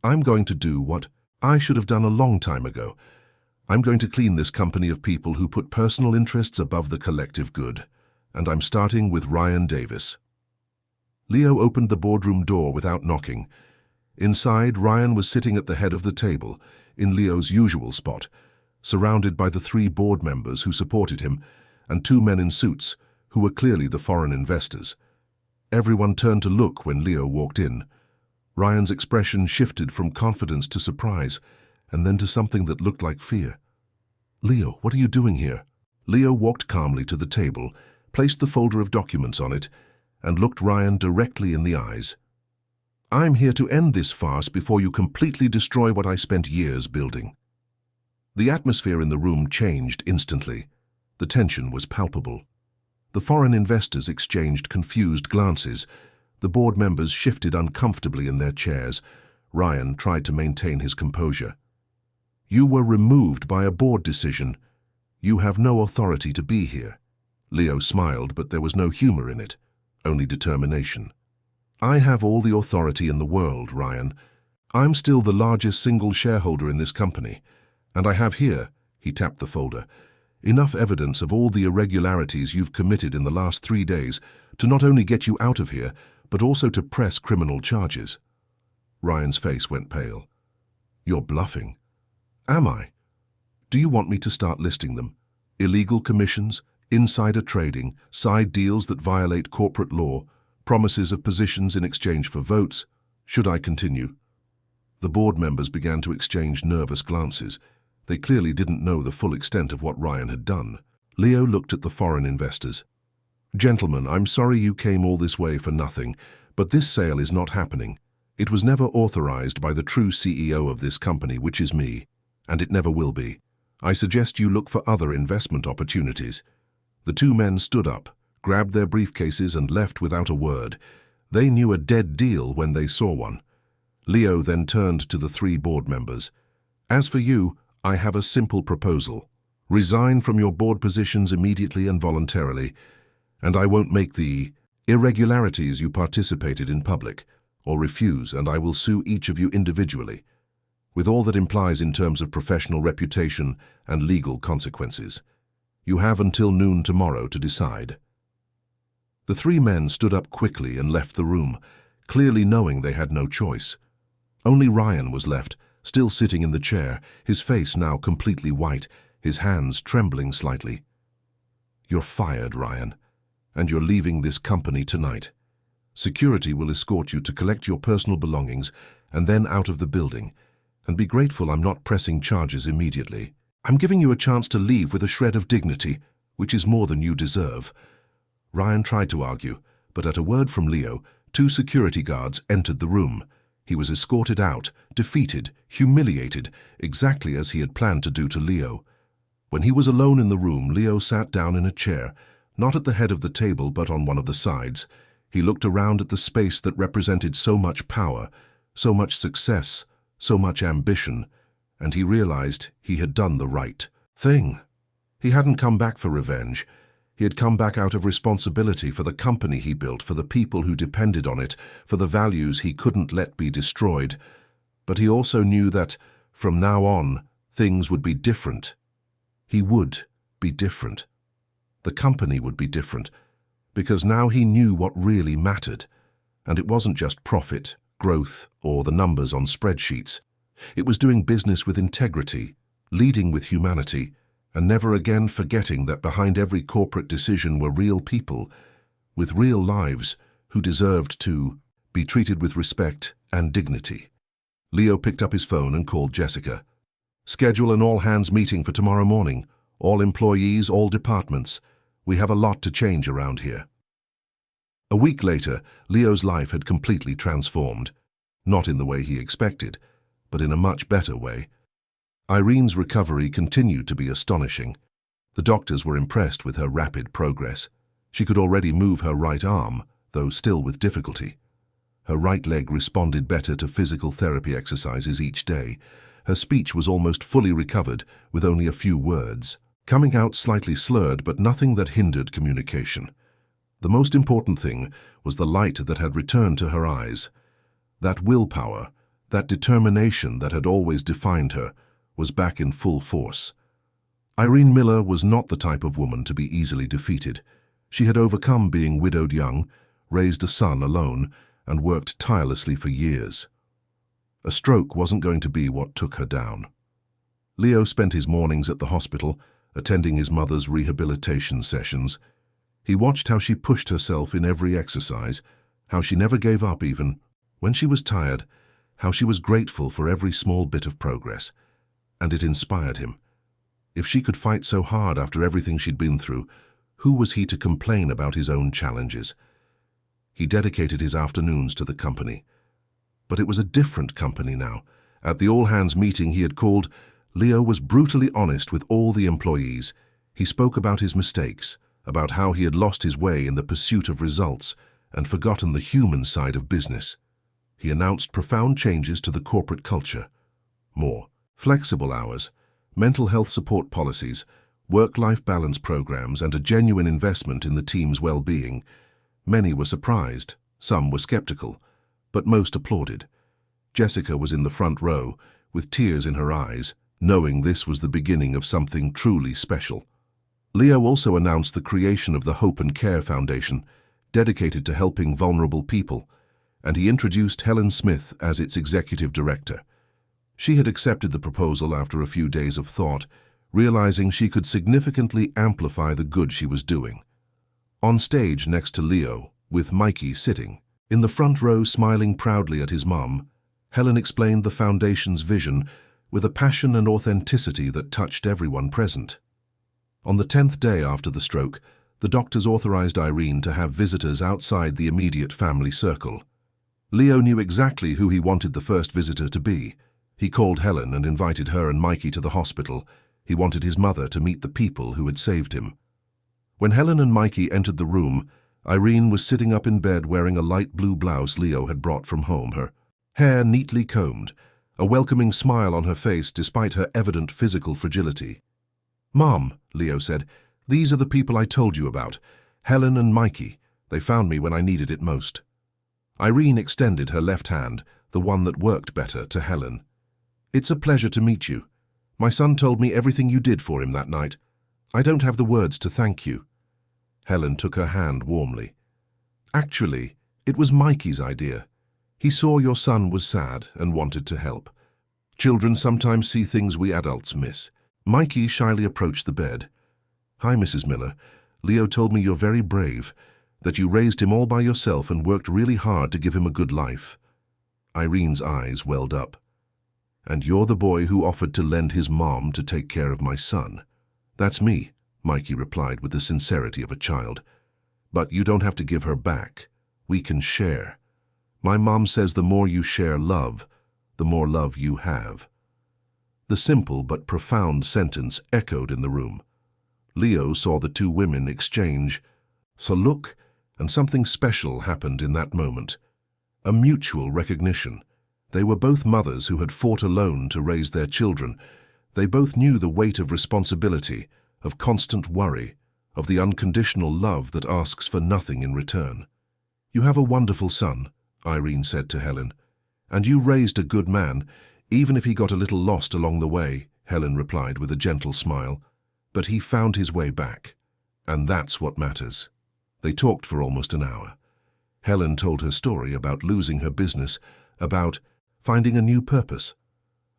"I'm going to do what I should have done a long time ago. I'm going to clean this company of people who put personal interests above the collective good. And I'm starting with Ryan Davis." Leo opened the boardroom door without knocking. Inside, Ryan was sitting at the head of the table, in Leo's usual spot, surrounded by the 3 board members who supported him and 2 men in suits who were clearly the foreign investors. Everyone turned to look when Leo walked in. Ryan's expression shifted from confidence to surprise, and then to something that looked like fear. "Leo, what are you doing here?" Leo walked calmly to the table, placed the folder of documents on it, and looked Ryan directly in the eyes. "I'm here to end this farce before you completely destroy what I spent years building." The atmosphere in the room changed instantly. The tension was palpable. The foreign investors exchanged confused glances. The board members shifted uncomfortably in their chairs. Ryan tried to maintain his composure. "You were removed by a board decision. You have no authority to be here." Leo smiled, but there was no humor in it, only determination. "I have all the authority in the world, Ryan. I'm still the largest single shareholder in this company, and I have here," he tapped the folder, "enough evidence of all the irregularities you've committed in the last 3 days to not only get you out of here, but also to press criminal charges." Ryan's face went pale. "You're bluffing." "Am I? Do you want me to start listing them? Illegal commissions, insider trading, side deals that violate corporate law, promises of positions in exchange for votes. Should I continue?" The board members began to exchange nervous glances. They clearly didn't know the full extent of what Ryan had done. Leo looked at the foreign investors. "Gentlemen, I'm sorry you came all this way for nothing, but this sale is not happening. It was never authorized by the true CEO of this company, which is me, and it never will be. I suggest you look for other investment opportunities." The 2 men stood up, grabbed their briefcases and left without a word. They knew a dead deal when they saw one. Leo then turned to the 3 board members. "As for you, I have a simple proposal. Resign from your board positions immediately and voluntarily, and I won't make the irregularities you participated in public, or refuse, and I will sue each of you individually, with all that implies in terms of professional reputation and legal consequences. You have until noon tomorrow to decide." The 3 men stood up quickly and left the room, clearly knowing they had no choice. Only Ryan was left, still sitting in the chair, his face now completely white, his hands trembling slightly. "You're fired, Ryan, and you're leaving this company tonight. Security will escort you to collect your personal belongings and then out of the building, and be grateful I'm not pressing charges immediately. I'm giving you a chance to leave with a shred of dignity, which is more than you deserve." Ryan tried to argue, but at a word from Leo, 2 security guards entered the room. He was escorted out, defeated, humiliated, exactly as he had planned to do to Leo. When he was alone in the room, Leo sat down in a chair, not at the head of the table but on one of the sides. He looked around at the space that represented so much power, so much success, so much ambition, and he realized he had done the right thing. He hadn't come back for revenge. He had come back out of responsibility for the company he built, for the people who depended on it, for the values he couldn't let be destroyed. But he also knew that, from now on, things would be different. He would be different. The company would be different, because now he knew what really mattered. And it wasn't just profit, growth, or the numbers on spreadsheets. It was doing business with integrity, leading with humanity, and never again forgetting that behind every corporate decision were real people, with real lives, who deserved to be treated with respect and dignity. Leo picked up his phone and called Jessica. "Schedule an all-hands meeting for tomorrow morning. All employees, all departments. We have a lot to change around here." A week later, Leo's life had completely transformed. Not in the way he expected, but in a much better way. Irene's recovery continued to be astonishing. The doctors were impressed with her rapid progress. She could already move her right arm, though still with difficulty. Her right leg responded better to physical therapy exercises each day. Her speech was almost fully recovered, with only a few words, coming out slightly slurred, but nothing that hindered communication. The most important thing was the light that had returned to her eyes. That willpower, that determination that had always defined her, was back in full force. Irene Miller was not the type of woman to be easily defeated. She had overcome being widowed young, raised a son alone, and worked tirelessly for years. A stroke wasn't going to be what took her down. Leo spent his mornings at the hospital, attending his mother's rehabilitation sessions. He watched how she pushed herself in every exercise, how she never gave up even when she was tired, how she was grateful for every small bit of progress. And it inspired him. If she could fight so hard after everything she'd been through, who was he to complain about his own challenges? He dedicated his afternoons to the company. But it was a different company now. At the all-hands meeting he had called, Leo was brutally honest with all the employees. He spoke about his mistakes, about how he had lost his way in the pursuit of results and forgotten the human side of business. He announced profound changes to the corporate culture. More flexible hours, mental health support policies, work-life balance programs, and a genuine investment in the team's well-being. Many were surprised, some were skeptical, but most applauded. Jessica was in the front row, with tears in her eyes, knowing this was the beginning of something truly special. Leo also announced the creation of the Hope and Care Foundation, dedicated to helping vulnerable people, and he introduced Helen Smith as its executive director. She had accepted the proposal after a few days of thought, realizing she could significantly amplify the good she was doing. On stage next to Leo, with Mikey sitting, in the front row smiling proudly at his mom, Helen explained the foundation's vision with a passion and authenticity that touched everyone present. On the 10th day after the stroke, the doctors authorized Irene to have visitors outside the immediate family circle. Leo knew exactly who he wanted the first visitor to be. He called Helen and invited her and Mikey to the hospital. He wanted his mother to meet the people who had saved him. When Helen and Mikey entered the room, Irene was sitting up in bed wearing a light blue blouse Leo had brought from home, her hair neatly combed, a welcoming smile on her face despite her evident physical fragility. "Mom," Leo said, "these are the people I told you about, Helen and Mikey. They found me when I needed it most." Irene extended her left hand, the one that worked better, to Helen. "It's a pleasure to meet you. My son told me everything you did for him that night. I don't have the words to thank you." Helen took her hand warmly. "Actually, it was Mikey's idea. He saw your son was sad and wanted to help. Children sometimes see things we adults miss." Mikey shyly approached the bed. "Hi, Mrs. Miller. Leo told me you're very brave, that you raised him all by yourself and worked really hard to give him a good life." Irene's eyes welled up. "And you're the boy who offered to lend his mom to take care of my son." "That's me," Mikey replied with the sincerity of a child. "But you don't have to give her back. We can share. My mom says the more you share love, the more love you have." The simple but profound sentence echoed in the room. Leo saw the two women exchange a look, and something special happened in that moment. A mutual recognition. They were both mothers who had fought alone to raise their children. They both knew the weight of responsibility, of constant worry, of the unconditional love that asks for nothing in return. "You have a wonderful son," Irene said to Helen. "And you raised a good man, even if he got a little lost along the way," Helen replied with a gentle smile. "But he found his way back. And that's what matters." They talked for almost an hour. Helen told her story about losing her business, about finding a new purpose.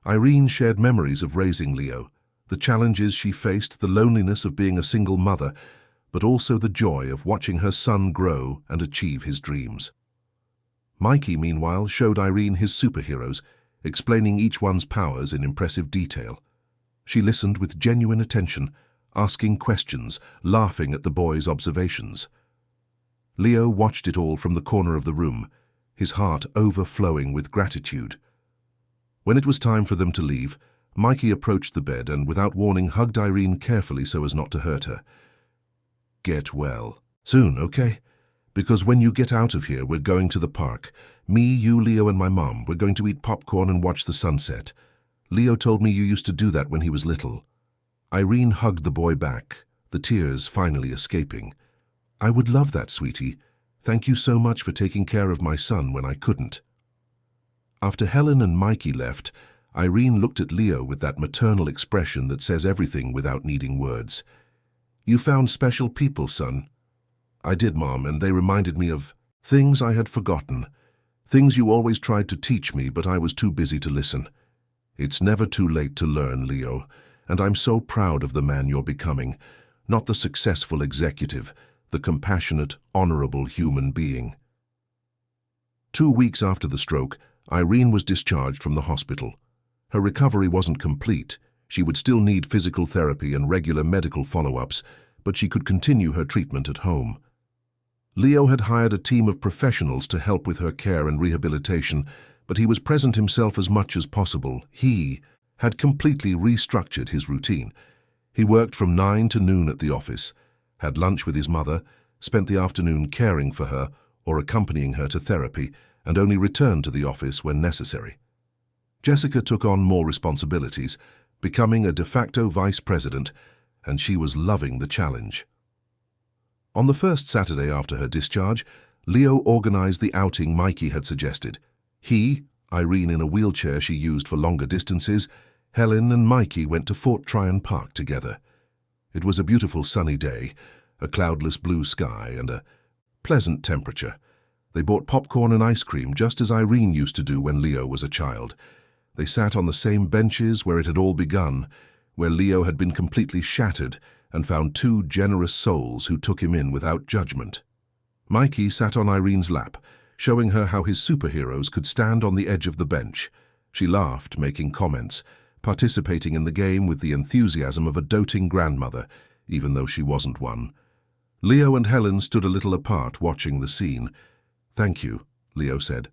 Irene shared memories of raising Leo, the challenges she faced, the loneliness of being a single mother, but also the joy of watching her son grow and achieve his dreams. Mikey, meanwhile, showed Irene his superheroes, explaining each one's powers in impressive detail. She listened with genuine attention, asking questions, laughing at the boy's observations. Leo watched it all from the corner of the room, his heart overflowing with gratitude. When it was time for them to leave, Mikey approached the bed and, without warning, hugged Irene carefully so as not to hurt her. "Get well. Soon, okay? Because when you get out of here, we're going to the park. Me, you, Leo, and my mom. We're going to eat popcorn and watch the sunset. Leo told me you used to do that when he was little." Irene hugged the boy back, the tears finally escaping. "I would love that, sweetie. Thank you so much for taking care of my son when I couldn't." After Helen and Mikey left, Irene looked at Leo with that maternal expression that says everything without needing words. "You found special people, son." "I did, Mom, and they reminded me of things I had forgotten. Things you always tried to teach me, but I was too busy to listen. It's never too late to learn, Leo, and I'm so proud of the man you're becoming. Not the successful executive, the compassionate, honorable human being." 2 weeks after the stroke, Irene was discharged from the hospital. Her recovery wasn't complete. She would still need physical therapy and regular medical follow-ups, but she could continue her treatment at home. Leo had hired a team of professionals to help with her care and rehabilitation, but he was present himself as much as possible. He had completely restructured his routine. He worked from 9 to noon at the office, had lunch with his mother, spent the afternoon caring for her or accompanying her to therapy, and only returned to the office when necessary. Jessica took on more responsibilities, becoming a de facto vice president, and she was loving the challenge. On the first Saturday after her discharge, Leo organized the outing Mikey had suggested. He, Irene in a wheelchair she used for longer distances, Helen and Mikey went to Fort Tryon Park together. It was a beautiful sunny day, a cloudless blue sky and a pleasant temperature. They bought popcorn and ice cream just as Irene used to do when Leo was a child. They sat on the same benches where it had all begun, where Leo had been completely shattered and found 2 generous souls who took him in without judgment. Mikey sat on Irene's lap, showing her how his superheroes could stand on the edge of the bench. She laughed, making comments, participating in the game with the enthusiasm of a doting grandmother, even though she wasn't one. Leo and Helen stood a little apart, watching the scene. "Thank you," Leo said,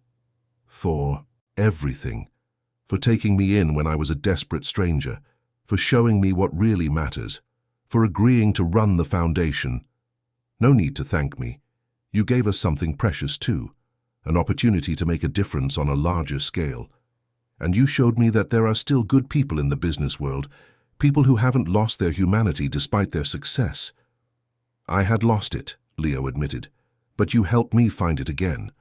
"for everything. For taking me in when I was a desperate stranger, for showing me what really matters, for agreeing to run the foundation. No need to thank me. You gave us something precious too, an opportunity to make a difference on a larger scale. And you showed me that there are still good people in the business world, people who haven't lost their humanity despite their success." "I had lost it," Leo admitted, "but you helped me find it again."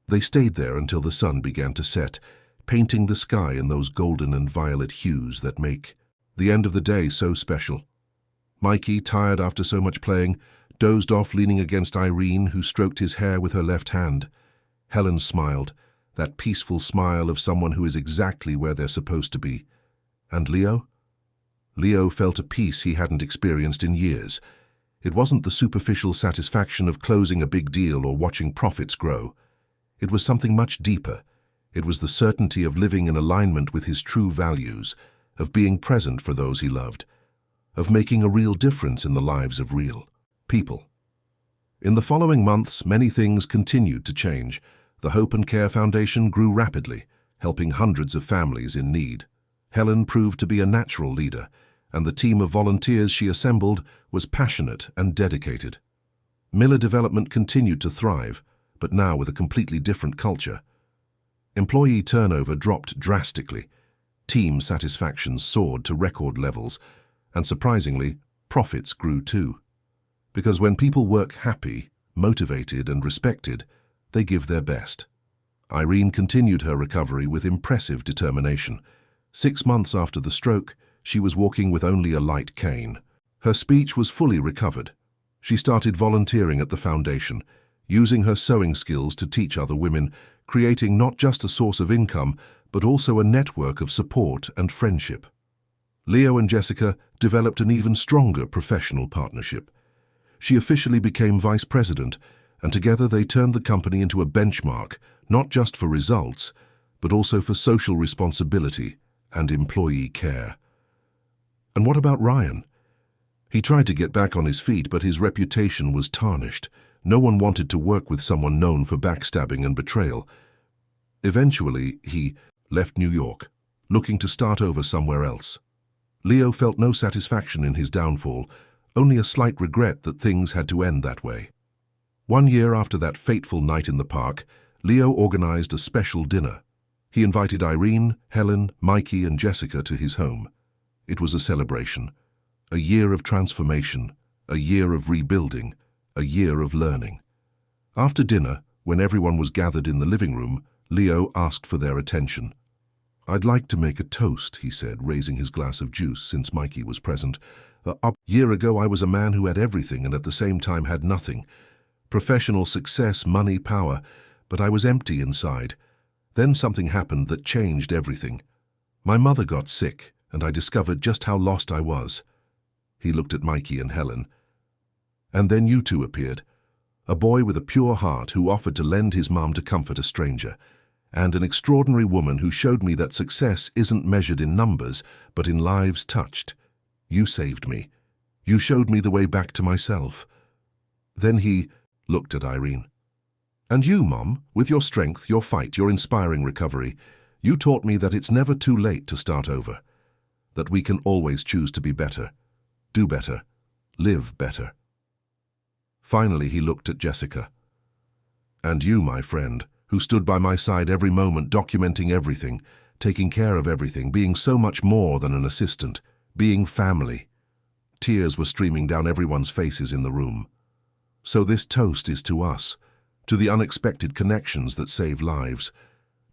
They stayed there until the sun began to set, painting the sky in those golden and violet hues that make the end of the day so special. Mikey, tired after so much playing, dozed off leaning against Irene, who stroked his hair with her left hand. Helen smiled, that peaceful smile of someone who is exactly where they're supposed to be. And Leo? Leo felt a peace he hadn't experienced in years. It wasn't the superficial satisfaction of closing a big deal or watching profits grow. It was something much deeper. It was the certainty of living in alignment with his true values, of being present for those he loved, of making a real difference in the lives of real people. In the following months, many things continued to change. The Hope and Care Foundation grew rapidly, helping hundreds of families in need. Helen proved to be a natural leader, and the team of volunteers she assembled was passionate and dedicated. Miller Development continued to thrive, but now with a completely different culture. Employee turnover dropped drastically, team satisfaction soared to record levels, and surprisingly, profits grew too. Because when people work happy, motivated and respected, they give their best. Irene continued her recovery with impressive determination. 6 months after the stroke, she was walking with only a light cane. Her speech was fully recovered. She started volunteering at the foundation, using her sewing skills to teach other women, creating not just a source of income, but also a network of support and friendship. Leo and Jessica developed an even stronger professional partnership. She officially became vice president, and together they turned the company into a benchmark, not just for results, but also for social responsibility and employee care. And what about Ryan? He tried to get back on his feet, but his reputation was tarnished. No one wanted to work with someone known for backstabbing and betrayal. Eventually, he left New York, looking to start over somewhere else. Leo felt no satisfaction in his downfall, only a slight regret that things had to end that way. 1 year after that fateful night in the park, Leo organized a special dinner. He invited Irene, Helen, Mikey, and Jessica to his home. It was a celebration. A year of transformation, a year of rebuilding, a year of learning. After dinner, when everyone was gathered in the living room, Leo asked for their attention. "I'd like to make a toast," he said, raising his glass of juice since Mikey was present. "A year ago I was a man who had everything and at the same time had nothing. Professional success, money, power, but I was empty inside. Then something happened that changed everything. My mother got sick, and I discovered just how lost I was." He looked at Mikey and Helen. "And then you two appeared. A boy with a pure heart who offered to lend his mom to comfort a stranger, and an extraordinary woman who showed me that success isn't measured in numbers, but in lives touched. You saved me. You showed me the way back to myself." Then he looked at Irene. "And you, Mom, with your strength, your fight, your inspiring recovery, you taught me that it's never too late to start over, that we can always choose to be better, do better, live better." Finally, he looked at Jessica. "And you, my friend, who stood by my side every moment, documenting everything, taking care of everything, being so much more than an assistant, being family." Tears were streaming down everyone's faces in the room. "So this toast is to us, to the unexpected connections that save lives,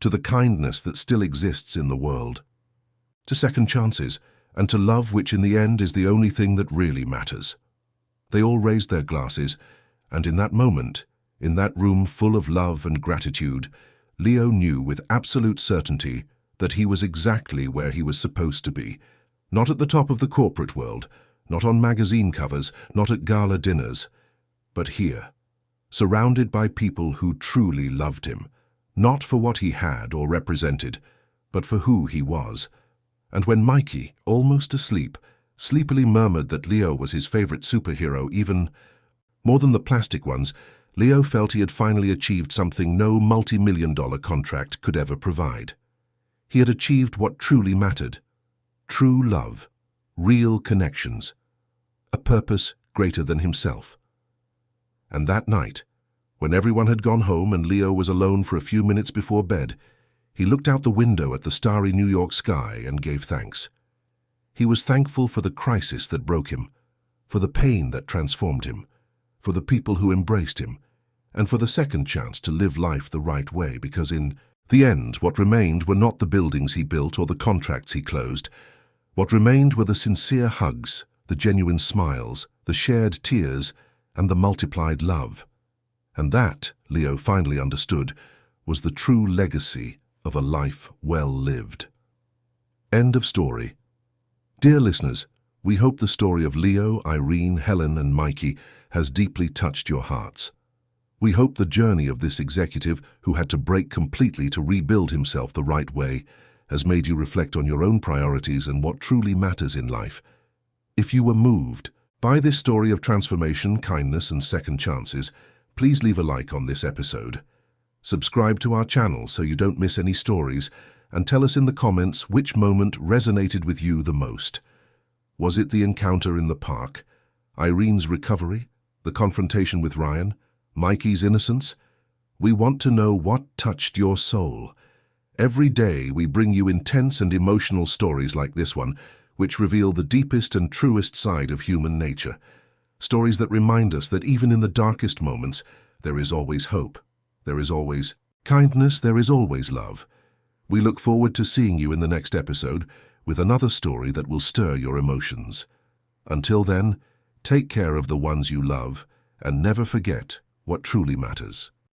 to the kindness that still exists in the world, to second chances, and to love which in the end is the only thing that really matters." They all raised their glasses, and in that moment, in that room full of love and gratitude, Leo knew with absolute certainty that he was exactly where he was supposed to be, not at the top of the corporate world, not on magazine covers, not at gala dinners, but here, surrounded by people who truly loved him, not for what he had or represented, but for who he was. And when Mikey, almost asleep, sleepily murmured that Leo was his favorite superhero, even more than the plastic ones, Leo felt he had finally achieved something no multi-million-dollar contract could ever provide. He had achieved what truly mattered: true love, real connections, a purpose greater than himself. And that night, when everyone had gone home and Leo was alone for a few minutes before bed, he looked out the window at the starry New York sky and gave thanks. He was thankful for the crisis that broke him, for the pain that transformed him, for the people who embraced him, and for the second chance to live life the right way, because in the end, what remained were not the buildings he built or the contracts he closed. What remained were the sincere hugs, the genuine smiles, the shared tears, and the multiplied love. And that, Leo finally understood, was the true legacy of a life well lived. End of story. Dear listeners, we hope the story of Leo, Irene, Helen, and Mikey has deeply touched your hearts. We hope the journey of this executive, who had to break completely to rebuild himself the right way, has made you reflect on your own priorities and what truly matters in life. If you were moved by this story of transformation, kindness, and second chances, please leave a like on this episode. Subscribe to our channel so you don't miss any stories, and tell us in the comments which moment resonated with you the most. Was it the encounter in the park, Irene's recovery, the confrontation with Ryan, Mikey's innocence? We want to know what touched your soul. Every day we bring you intense and emotional stories like this one, which reveal the deepest and truest side of human nature. Stories that remind us that even in the darkest moments, there is always hope. There is always kindness. There is always love. We look forward to seeing you in the next episode with another story that will stir your emotions. Until then, take care of the ones you love and never forget what truly matters.